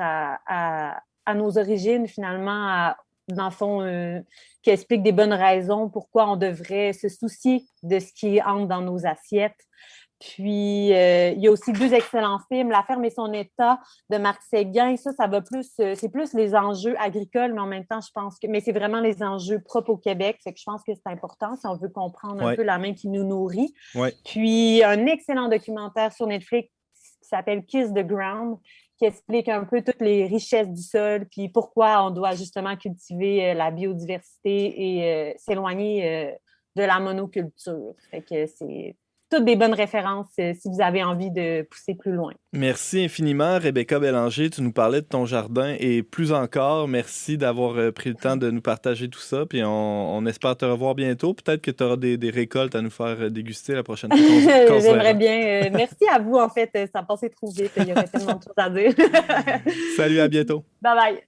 à nos origines, finalement, dans le fond, qui explique des bonnes raisons pourquoi on devrait se soucier de ce qui entre dans nos assiettes. Puis, il y a aussi 2 excellents films, La ferme et son état de Marc Séguin. Ça va plus, c'est plus les enjeux agricoles, mais en même temps, je pense que, mais c'est vraiment les enjeux propres au Québec. Fait que je pense que c'est important si on veut comprendre un peu la main qui nous nourrit. Ouais. Puis, un excellent documentaire sur Netflix qui s'appelle Kiss the Ground, qui explique un peu toutes les richesses du sol, puis pourquoi on doit justement cultiver la biodiversité et s'éloigner de la monoculture. Fait que c'est toutes des bonnes références si vous avez envie de pousser plus loin. Merci infiniment, Rebecca Bélanger. Tu nous parlais de ton jardin et plus encore, merci d'avoir pris le temps de nous partager tout ça. Puis on espère te revoir bientôt. Peut-être que tu auras des récoltes à nous faire déguster la prochaine fois qu'on se J'aimerais verra. bien. Merci à vous, en fait. Ça a passé trop vite. Il y aurait tellement de choses à dire. Salut, à bientôt. Bye bye.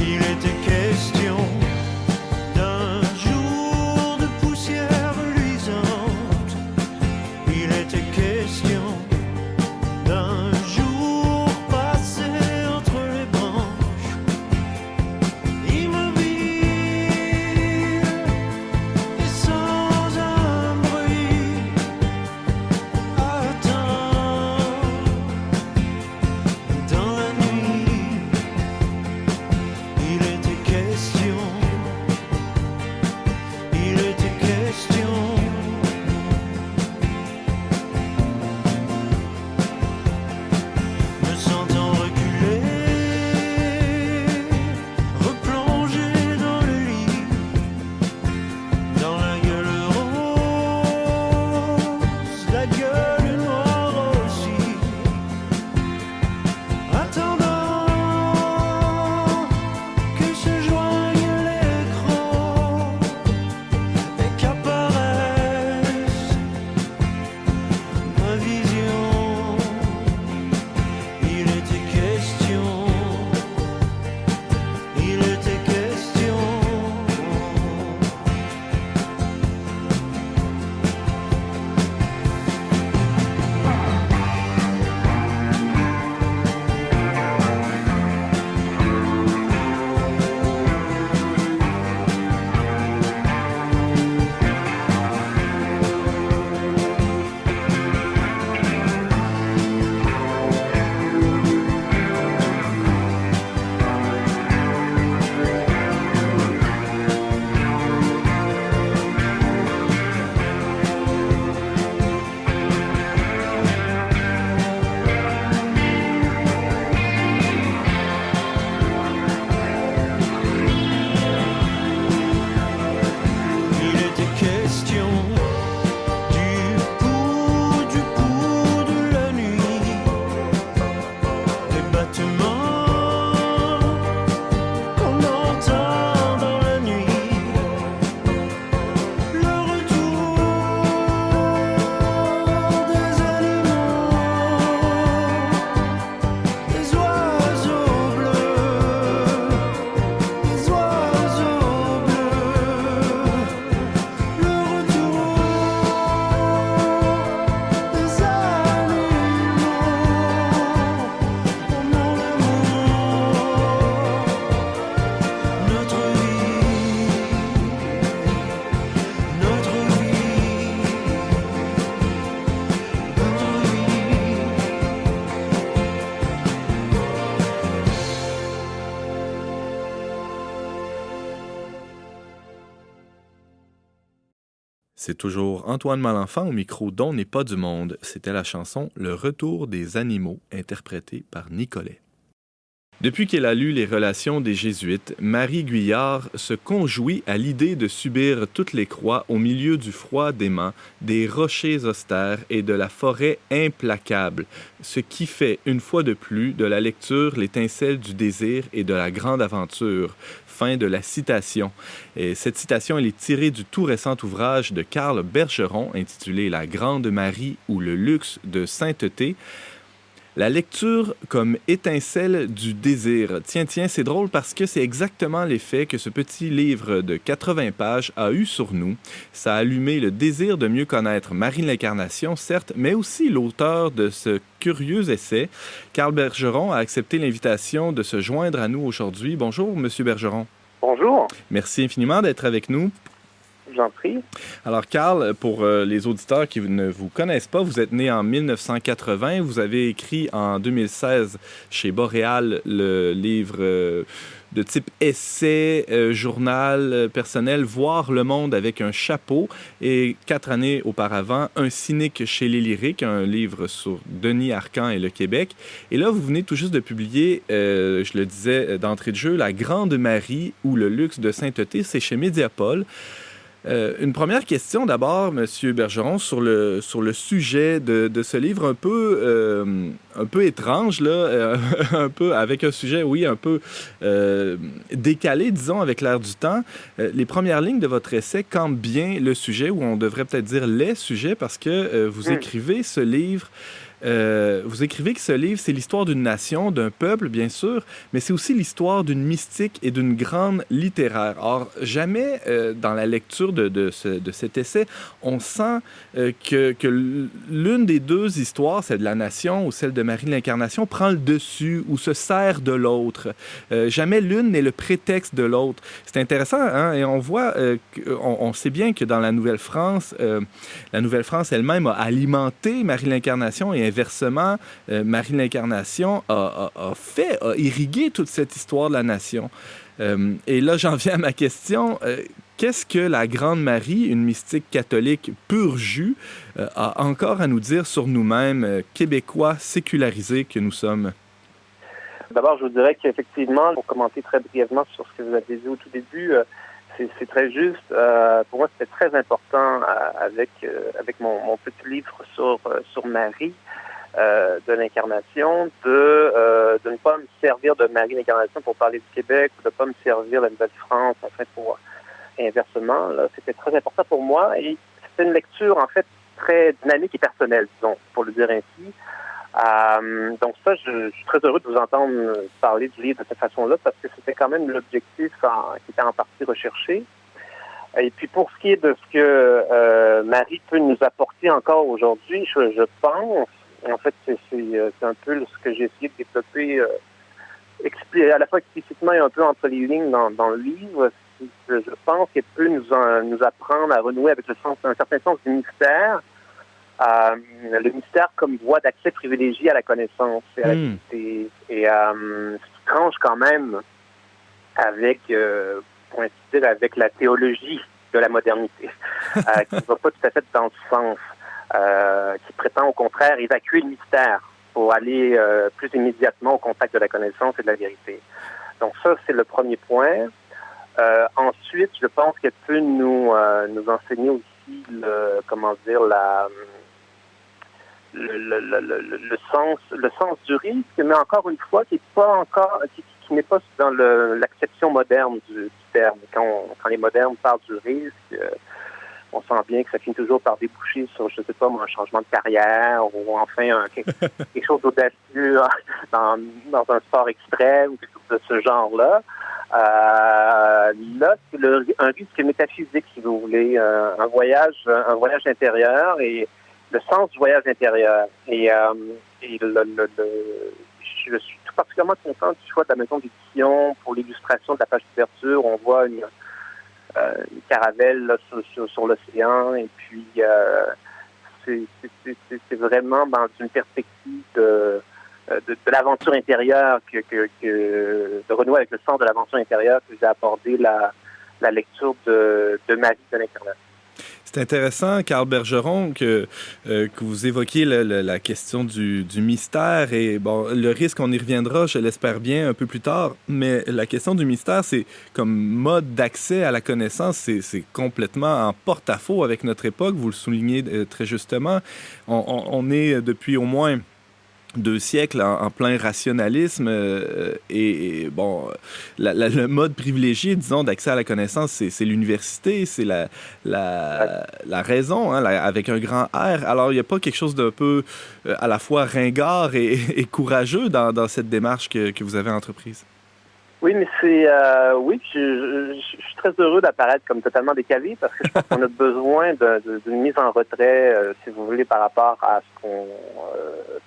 Il C'est toujours Antoine Malenfant au micro d'On n'est pas du monde. C'était la chanson « Le retour des animaux » interprétée par Nicolet. Depuis qu'elle a lu les relations des Jésuites, Marie Guyard se conjouit à l'idée de subir toutes les croix au milieu du froid dément, des rochers austères et de la forêt implacable, ce qui fait, une fois de plus, de la lecture l'étincelle du désir et de la grande aventure. Fin de la citation. Et cette citation, elle est tirée du tout récent ouvrage de Karl Bergeron intitulé « La Grande Marie ou le luxe de sainteté ». La lecture comme étincelle du désir. Tiens, c'est drôle parce que c'est exactement l'effet que ce petit livre de 80 pages a eu sur nous. Ça a allumé le désir de mieux connaître Marie de l'Incarnation, certes, mais aussi l'auteur de ce curieux essai. Karl Bergeron a accepté l'invitation de se joindre à nous aujourd'hui. Bonjour, Monsieur Bergeron. Bonjour. Merci infiniment d'être avec nous. J'en prie. Alors, Karl, pour les auditeurs qui ne vous connaissent pas, vous êtes né en 1980. Vous avez écrit en 2016 chez Boréal le livre de type essai, journal personnel, Voir le monde avec un chapeau. Et 4 années auparavant, Un cynique chez les Lyriques, un livre sur Denis Arcand et le Québec. Et là, vous venez tout juste de publier, je le disais d'entrée de jeu, La Grande Marie ou le luxe de sainteté. C'est chez Mediapol. Une première question d'abord, Monsieur Bergeron, sur le sujet de ce livre un peu étrange, là, un peu avec un sujet, oui, un peu décalé, disons, avec l'air du temps. Les premières lignes de votre essai campent bien le sujet, ou on devrait peut-être dire les sujets, parce que vous écrivez ce livre. Vous écrivez que ce livre, c'est l'histoire d'une nation, d'un peuple, bien sûr, mais c'est aussi l'histoire d'une mystique et d'une grande littéraire. Or, jamais dans la lecture de cet essai, on sent que l'une des deux histoires, celle de la nation ou celle de Marie de l'Incarnation, prend le dessus ou se sert de l'autre. Jamais l'une n'est le prétexte de l'autre. C'est intéressant, hein? Et on voit, on sait bien que dans la Nouvelle-France elle-même a alimenté Marie de l'Incarnation et inversement, Marie de l'Incarnation a irrigué toute cette histoire de la nation. Et là, j'en viens à ma question. Qu'est-ce que la Grande Marie, une mystique catholique pur jus, a encore à nous dire sur nous-mêmes, Québécois sécularisés que nous sommes? D'abord, je vous dirais qu'effectivement, pour commenter très brièvement sur ce que vous avez dit au tout début, c'est très juste. Pour moi, c'était très important avec mon petit livre sur Marie de l'Incarnation de ne pas me servir de Marie de l'Incarnation pour parler du Québec ou de ne pas me servir de la Nouvelle-France, en fait, pour inversement. Là, c'était très important pour moi et c'était une lecture, en fait, très dynamique et personnelle, disons, pour le dire ainsi. Donc ça, je suis très heureux de vous entendre parler du livre de cette façon-là parce que c'était quand même l'objectif qui était en partie recherché. Et puis pour ce qui est de ce que Marie peut nous apporter encore aujourd'hui, je pense, en fait c'est un peu ce que j'ai essayé de développer à la fois explicitement et un peu entre les lignes dans le livre. Je pense qu'elle peut nous apprendre à renouer avec un certain sens du mystère. Le mystère comme voie d'accès privilégiée à la connaissance et à la vérité. Et ce qui tranche quand même avec, pour ainsi dire, avec la théologie de la modernité, qui ne va pas tout à fait dans ce sens, qui prétend au contraire évacuer le mystère pour aller plus immédiatement au contact de la connaissance et de la vérité. Donc ça, c'est le premier point. Ensuite, je pense qu'elle peut nous enseigner aussi le sens du risque, mais encore une fois, qui n'est pas dans l'acception moderne du terme. Quand les modernes parlent du risque, on sent bien que ça finit toujours par déboucher sur, je sais pas, un changement de carrière ou enfin quelque chose d'audacieux dans un sport extrême ou quelque chose de ce genre-là. Là, c'est un risque métaphysique, si vous voulez, un voyage intérieur et le sens du voyage intérieur. Et je suis tout particulièrement content du choix de la maison d'édition pour l'illustration de la page d'ouverture. On voit une caravelle là, sur l'océan et puis c'est vraiment dans une perspective de l'aventure intérieure de renouer avec le sens de l'aventure intérieure que j'ai abordé la lecture de Marie de l'Incarnation. C'est intéressant, Carl Bergeron, que vous évoquiez la question du mystère. Et bon, le risque, on y reviendra, je l'espère bien, un peu plus tard. Mais la question du mystère, c'est comme mode d'accès à la connaissance, c'est complètement en porte-à-faux avec notre époque. Vous le soulignez très justement. On est depuis au moins 2 siècles en plein rationalisme et bon, le mode privilégié, disons, d'accès à la connaissance, c'est l'université, c'est la raison, hein, avec un grand R. Alors, il n'y a pas quelque chose d'un peu à la fois ringard et courageux dans cette démarche que vous avez entreprise? Oui, mais oui, je suis très heureux d'apparaître comme totalement décalé parce que je pense qu'on a besoin d'une mise en retrait, si vous voulez, par rapport à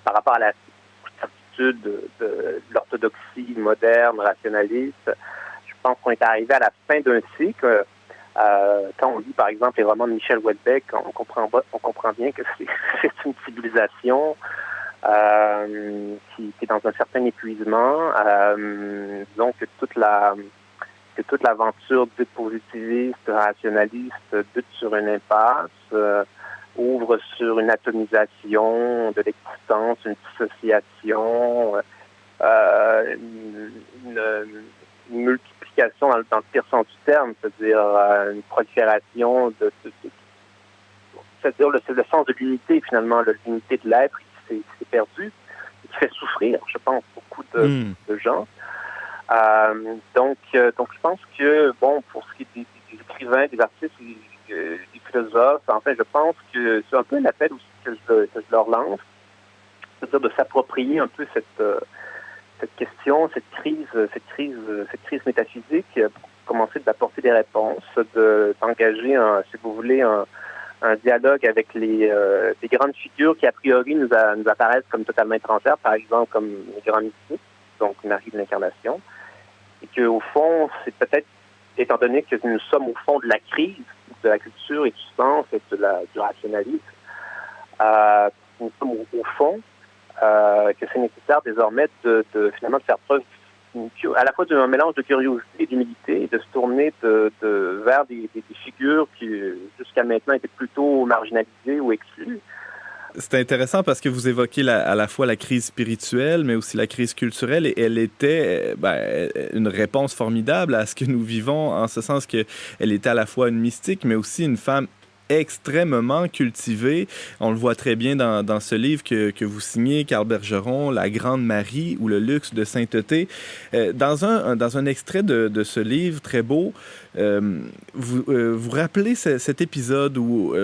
par rapport à la certitude de l'orthodoxie moderne, rationaliste. Je pense qu'on est arrivé à la fin d'un cycle. Quand on lit, par exemple, les romans de Michel Houellebecq, on comprend bien que c'est une civilisation qui est dans un certain épuisement. Donc, que toute l'aventure dite positiviste, rationaliste, bute sur une impasse, ouvre sur une atomisation de l'existence, une dissociation, une multiplication dans le pire sens du terme, c'est-à-dire une prolifération c'est-à-dire le sens de l'unité, finalement, l'unité de l'être qui s'est perdu, et qui fait souffrir, je pense, beaucoup de gens. Donc, je pense que, bon, pour ce qui est des écrivains, des artistes, des philosophes, enfin, je pense que c'est un peu un appel aussi que je leur lance, c'est-à-dire de s'approprier un peu cette question, cette crise métaphysique, pour commencer d'apporter des réponses, d'engager, si vous voulez, un dialogue avec des grandes figures qui, a priori, nous apparaissent comme totalement étrangères, par exemple, comme les grands mystiques, donc Marie de l'Incarnation, et qu'au fond, c'est peut-être, étant donné que nous sommes au fond de la crise de la culture et du sens et du rationalisme, nous sommes au fond que c'est nécessaire désormais finalement de faire preuve à la fois d'un mélange de curiosité et d'humilité et de se tourner vers des figures qui jusqu'à maintenant étaient plutôt marginalisées ou exclues. C'est intéressant parce que vous évoquez à la fois la crise spirituelle, mais aussi la crise culturelle, et elle était une réponse formidable à ce que nous vivons, en ce sens qu'elle était à la fois une mystique, mais aussi une femme extrêmement cultivée. On le voit très bien dans ce livre que vous signez, Carl Bergeron, La Grande Marie ou le luxe de sainteté. Dans un extrait de ce livre très beau, vous rappelez cet épisode où,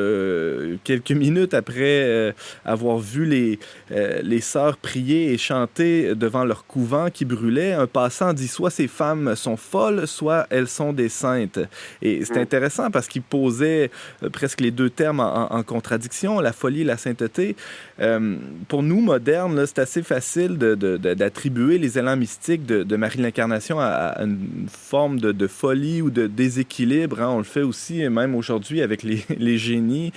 quelques minutes après avoir vu les sœurs prier et chanter devant leur couvent qui brûlait, un passant dit soit ces femmes sont folles, soit elles sont des saintes. Et c'est intéressant parce qu'il posait presque les 2 termes en contradiction, la folie et la sainteté. Pour nous, modernes, là, c'est assez facile d'attribuer les élans mystiques de Marie de l'Incarnation à une forme de folie ou de déséquilibre. Hein. On le fait aussi, même aujourd'hui, avec les génies,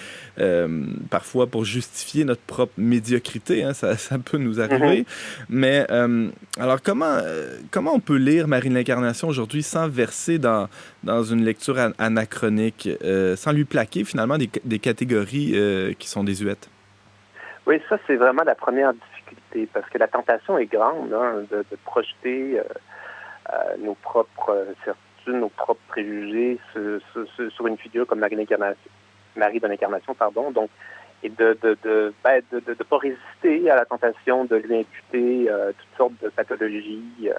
parfois pour justifier notre propre médiocrité. Hein. Ça peut nous arriver. Mais alors, comment on peut lire Marie de l'Incarnation aujourd'hui sans verser dans une lecture anachronique, sans lui plaquer finalement des catégories qui sont désuètes? Oui, ça, c'est vraiment la première difficulté, parce que la tentation est grande, hein, de projeter nos propres certitudes, nos propres préjugés sur une figure comme Marie de l'Incarnation, donc, et de pas résister à la tentation de lui imputer toutes sortes de pathologies.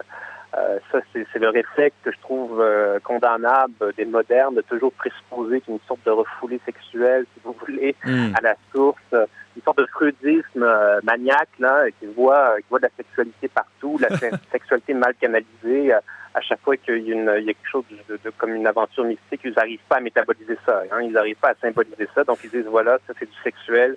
Ça, c'est le réflexe que je trouve condamnable des modernes, de toujours présupposer qu'une sorte de refoulé sexuel, si vous voulez, à la source, une sorte de freudisme maniaque, là, qui voit de la sexualité partout, la sexualité mal canalisée. À chaque fois qu'il y a quelque chose comme une aventure mystique, ils n'arrivent pas à métaboliser ça. Hein, ils n'arrivent pas à symboliser ça. Donc, ils disent, voilà, ça, c'est du sexuel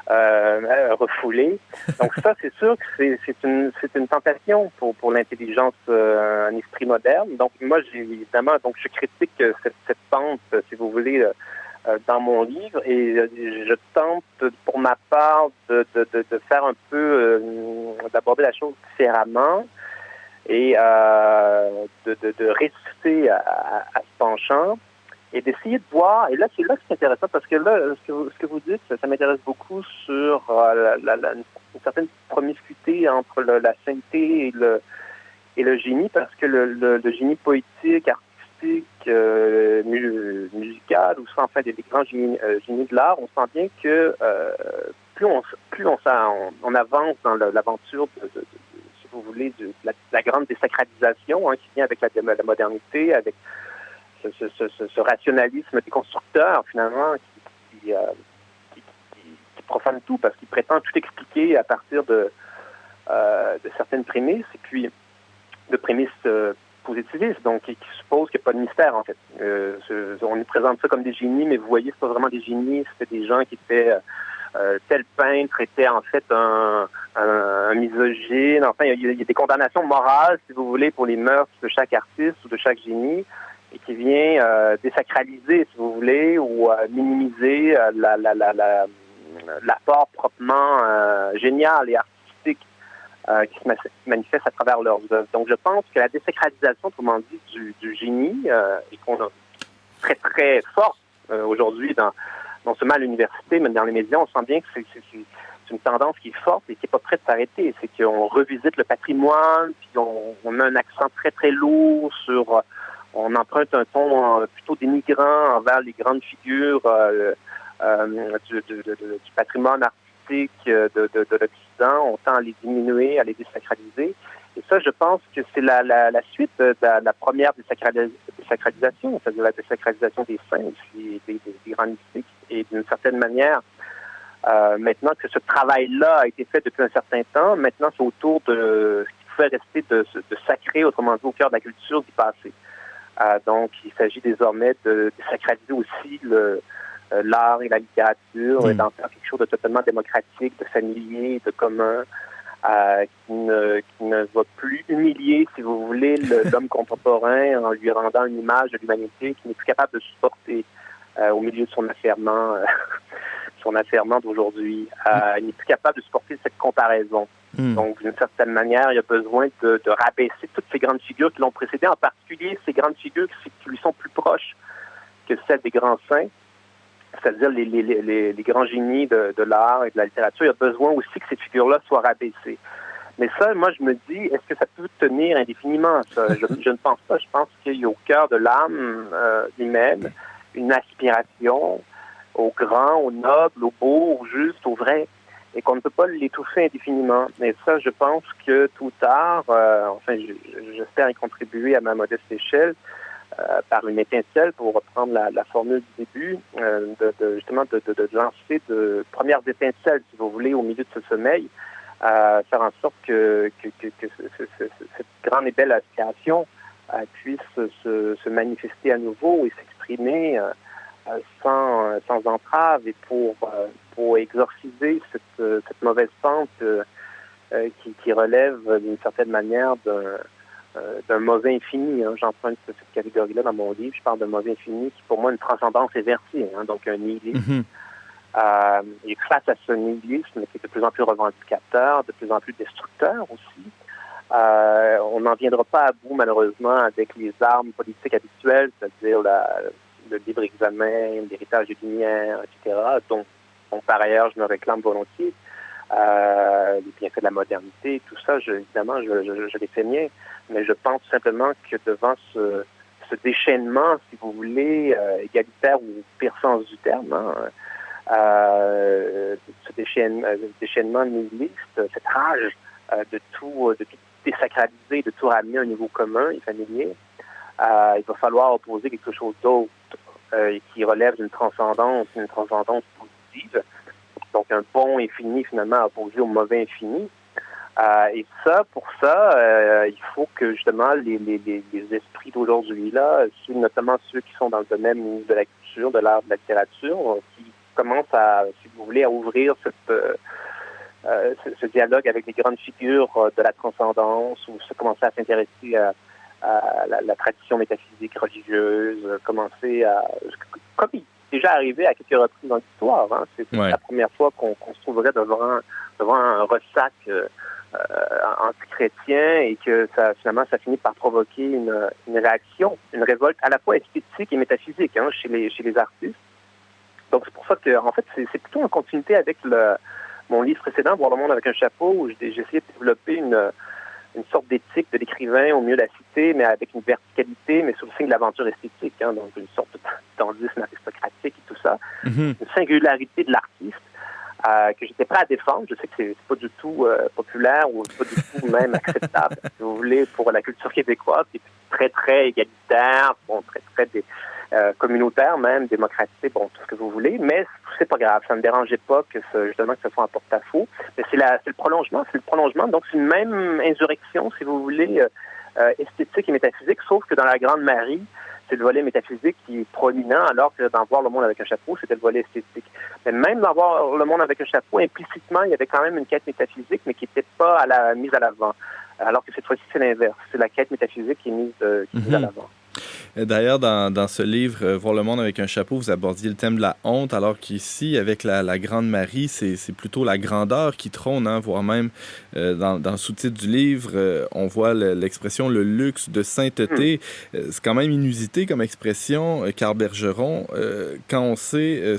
refoulé. Donc, ça, c'est sûr que c'est une tentation pour l'intelligence, un esprit moderne. Donc, moi, évidemment, je critique cette pente, si vous voulez, dans mon livre, et je tente, pour ma part, de faire un peu, d'aborder la chose différemment, et de résister à ce penchant, et d'essayer de voir, et là c'est intéressant parce que là, ce que vous dites, ça m'intéresse beaucoup sur une certaine promiscuité entre la sainteté et le génie, parce que le génie poétique, artistique, musical, ou enfin des grands génies de l'art, on sent bien que plus on avance dans l'aventure si vous voulez, de la grande désacralisation qui vient avec la modernité, avec ce rationalisme déconstructeur, finalement, qui profane tout, parce qu'il prétend tout expliquer à partir de certaines prémices, et puis de prémices positivistes, donc qui supposent qu'il n'y a pas de mystère, en fait. On nous présente ça comme des génies, mais vous voyez, c'est pas vraiment des génies, c'était des gens qui étaient... tel peintre était en fait un misogyne. Enfin, il y a des condamnations morales, si vous voulez, pour les mœurs de chaque artiste ou de chaque génie, et qui vient désacraliser, si vous voulez, ou minimiser l'apport proprement génial et artistique qui se manifeste à travers leurs œuvres. Donc, je pense que la désacralisation, autrement dit, du génie, et qu'on a très, très forte aujourd'hui non seulement à l'université, mais dans les médias, on sent bien que c'est une tendance qui est forte et qui n'est pas prête de s'arrêter. C'est qu'on revisite le patrimoine, puis on met un accent très, très lourd sur... on emprunte un ton plutôt dénigrant envers les grandes figures du patrimoine artistique de l'Occident. On tend à les diminuer, à les désacraliser. Et ça, je pense que c'est la suite de la première désacralisation, c'est-à-dire la désacralisation des saints aussi, des grands mystiques. Et d'une certaine manière, maintenant que ce travail-là a été fait depuis un certain temps, maintenant c'est autour de ce qui pouvait rester de sacré, autrement dit, au cœur de la culture du passé. Donc, il s'agit désormais de sacraliser aussi l'art et la littérature, et d'en faire quelque chose de totalement démocratique, de familier, de commun, qui ne va plus humilier, si vous voulez, l'homme contemporain en lui rendant une image de l'humanité qui n'est plus capable de supporter au milieu de son affairement d'aujourd'hui. Il n'est plus capable de supporter cette comparaison. Donc, d'une certaine manière, il y a besoin de rabaisser toutes ces grandes figures qui l'ont précédé, en particulier ces grandes figures qui lui sont plus proches que celles des grands saints, c'est-à-dire les grands génies de l'art et de la littérature. Il y a besoin aussi que ces figures-là soient rabaissées. Mais ça, moi, je me dis, est-ce que ça peut tenir indéfiniment, ça? Je ne pense pas. Je pense qu'il y a au cœur de l'âme humaine une aspiration au grand, au noble, au beau, au juste, au vrai, et qu'on ne peut pas l'étouffer indéfiniment. Et ça, je pense que tout tard, j'espère y contribuer à ma modeste échelle, par une étincelle, pour reprendre la formule du début, justement de lancer de premières étincelles, si vous voulez, au milieu de ce sommeil, faire en sorte que cette grande et belle aspiration puisse se manifester à nouveau et s'exprimer sans entrave, et pour exorciser cette mauvaise pente qui relève d'une certaine manière d'un mauvais infini. J'emprunte cette catégorie-là dans mon livre. Je parle d'un mauvais infini qui, pour moi, une transcendance inversée, donc un nihilisme. Et face à ce nihilisme qui est de plus en plus revendicateur, de plus en plus destructeur aussi, on n'en viendra pas à bout, malheureusement, avec les armes politiques habituelles, c'est-à-dire le libre examen, l'héritage des Lumières, etc., dont par ailleurs je me réclame volontiers, les bienfaits de la modernité, tout ça, évidemment, je les fais miens, mais je pense simplement que devant ce déchaînement, si vous voulez, égalitaire ou pire sens du terme, ce déchaînement nihiliste, cette rage de tout désacraliser, de tout ramener à un niveau commun et familier, il va falloir opposer quelque chose d'autre qui relève d'une transcendance positive, donc un bon infini finalement opposé au mauvais infini. Et pour ça, il faut que justement les esprits d'aujourd'hui là, notamment ceux qui sont dans le domaine de la culture, de l'art, de la littérature, qui commencent à, si vous voulez, à ouvrir ce dialogue avec les grandes figures de la transcendance, ou se commencer à s'intéresser à la tradition métaphysique religieuse, commencer à... Comme il est déjà arrivé à quelques reprises dans l'histoire, c'est la première fois qu'on se trouverait devant un ressac anti-chrétien et que finalement ça finit par provoquer une réaction, une révolte à la fois esthétique et métaphysique chez les artistes. Donc c'est pour ça que en fait c'est plutôt en continuité avec mon livre précédent, Voir le monde avec un chapeau, où j'ai essayé de développer une sorte d'éthique de l'écrivain au milieu de la cité, mais avec une verticalité, mais sous le signe de l'aventure esthétique, donc une sorte de dandisme aristocratique et tout ça. Une singularité de l'artiste que j'étais prêt à défendre. Je sais que c'est pas du tout populaire ou pas du tout même acceptable, si vous voulez, pour la culture québécoise, qui est très, très égalitaire, très, très communautaire même, démocratique, tout ce que vous voulez, mais c'est pas grave, ça ne me dérangeait pas justement que ce soit en porte-à-faux. Mais c'est le prolongement, donc c'est une même insurrection, si vous voulez, esthétique et métaphysique, sauf que dans La Grande Marie, c'est le volet métaphysique qui est prominent, alors que dans Voir le monde avec un chapeau, c'était le volet esthétique. Mais même dans Voir le monde avec un chapeau, implicitement, il y avait quand même une quête métaphysique, mais qui n'était pas mise à l'avant. Alors que cette fois-ci, c'est l'inverse. C'est la quête métaphysique qui est mise à l'avant. D'ailleurs, dans ce livre, Voir le monde avec un chapeau, vous abordiez le thème de la honte, alors qu'ici, avec la Grande Marie, c'est plutôt la grandeur qui trône, voire même dans le sous-titre du livre, on voit l'expression « le luxe de sainteté ». C'est quand même inusité comme expression, Carl Bergeron, quand on sait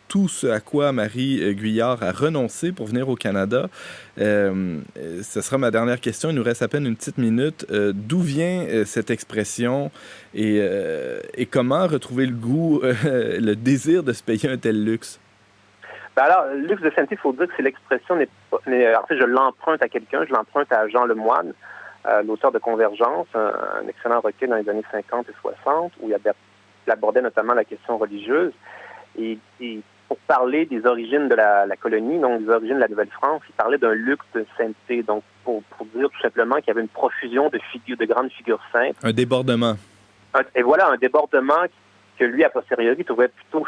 tout ce à quoi Marie Guyard a renoncé pour venir au Canada. Ce sera ma dernière question, il nous reste à peine une petite minute. D'où vient cette expression et comment retrouver le goût, le désir de se payer un tel luxe? Alors, le luxe de sainteté, il faut dire que c'est l'expression, en fait, je l'emprunte à quelqu'un, je l'emprunte à Jean Lemoine, l'auteur de Convergence, un excellent recueil dans les années 50 et 60, où il abordait notamment la question religieuse. Et pour parler des origines de la colonie, donc des origines de la Nouvelle-France, il parlait d'un luxe de sainteté, donc pour dire tout simplement qu'il y avait une profusion de grandes figures saintes. Un débordement. Et voilà, un débordement que lui, a posteriori, trouvait plutôt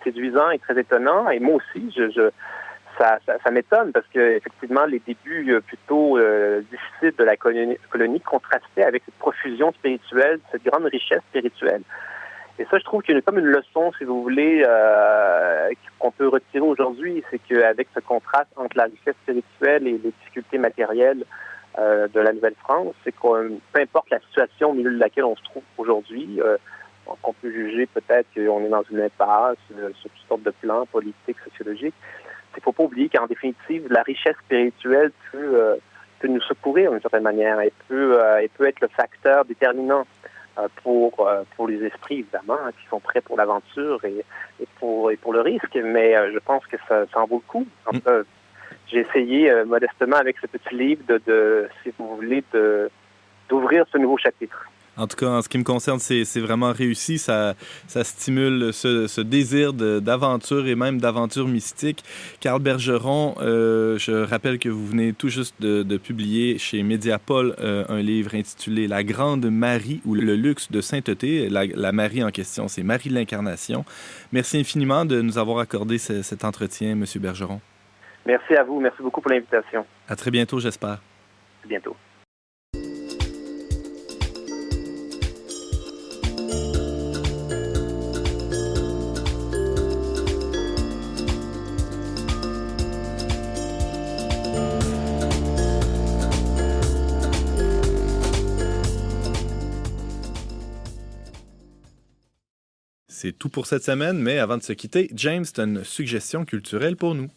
séduisant et très étonnant. Et moi aussi, ça m'étonne parce que effectivement, les débuts plutôt difficiles de la colonie contrastaient avec cette profusion spirituelle, cette grande richesse spirituelle. Et ça, je trouve qu'il y a comme une leçon, si vous voulez, qu'on peut retirer aujourd'hui, c'est qu'avec ce contraste entre la richesse spirituelle et les difficultés matérielles de la Nouvelle-France, c'est que peu importe la situation au milieu de laquelle on se trouve aujourd'hui, qu'on peut juger peut-être qu'on est dans une impasse sur toutes sortes de plans politiques, sociologiques, c'est qu'il ne faut pas oublier qu'en définitive, la richesse spirituelle peut nous secourir d'une certaine manière. Elle peut être le facteur déterminant pour les esprits, évidemment, qui sont prêts pour l'aventure et pour le risque. Mais je pense que ça en vaut le coup. En fait, j'ai essayé modestement avec ce petit livre si vous voulez, d'ouvrir ce nouveau chapitre. En tout cas, en ce qui me concerne, c'est vraiment réussi. Ça stimule ce désir d'aventure et même d'aventure mystique. Carl Bergeron, je rappelle que vous venez tout juste de publier chez Mediapol un livre intitulé « La Grande Marie » ou « Le luxe de sainteté ». La Marie en question, c'est Marie de l'Incarnation. Merci infiniment de nous avoir accordé cet entretien, M. Bergeron. Merci à vous. Merci beaucoup pour l'invitation. À très bientôt, j'espère. À bientôt. C'est tout pour cette semaine, mais avant de se quitter, James, tu as une suggestion culturelle pour nous.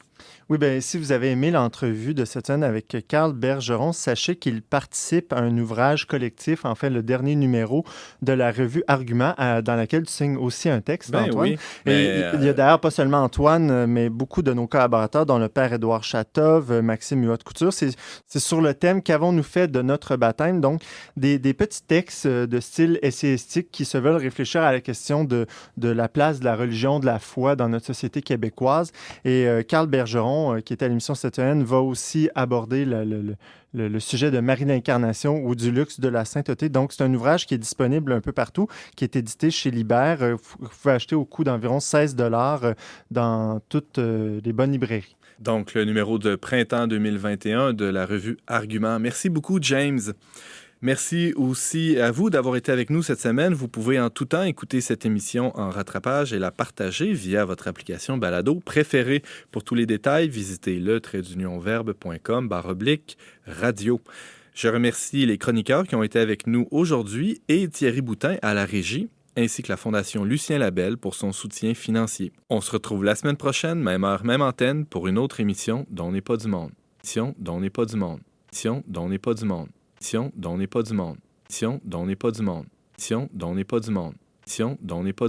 Oui, bien, si vous avez aimé l'entrevue de cette semaine avec Carl Bergeron, sachez qu'il participe à un ouvrage collectif, en fait, le dernier numéro de la revue Argument, dans laquel tu signes aussi un texte, Antoine. Oui, et il y a d'ailleurs pas seulement Antoine, mais beaucoup de nos collaborateurs, dont le père Édouard Chatov, Maxime Huot-Couture. C'est sur le thème « Qu'avons-nous fait de notre baptême ?» Donc, des petits textes de style essayistique qui se veulent réfléchir à la question de la place de la religion, de la foi dans notre société québécoise. Et Carl Bergeron, qui est à l'émission cette semaine, va aussi aborder le sujet de Marie de l'Incarnation ou du luxe de la sainteté. Donc, c'est un ouvrage qui est disponible un peu partout, qui est édité chez Libert. Vous pouvez acheter au coût d'environ 16 $ dans toutes les bonnes librairies. Donc, le numéro de printemps 2021 de la revue Argument. Merci beaucoup, James. Merci aussi à vous d'avoir été avec nous cette semaine. Vous pouvez en tout temps écouter cette émission en rattrapage et la partager via votre application balado préférée. Pour tous les détails, visitez le-verbe.com/radio. Je remercie les chroniqueurs qui ont été avec nous aujourd'hui et Thierry Boutin à la régie, ainsi que la Fondation Lucien Labelle pour son soutien financier. On se retrouve la semaine prochaine, même heure, même antenne, pour une autre émission dont n'est pas du monde. Émission dont n'est pas du monde. Émission dont n'est pas du monde. Émission dont n'est pas du monde. Émission dont n'est pas du monde. Émission dont n'est pas du monde. Émission dont n'est pas du monde.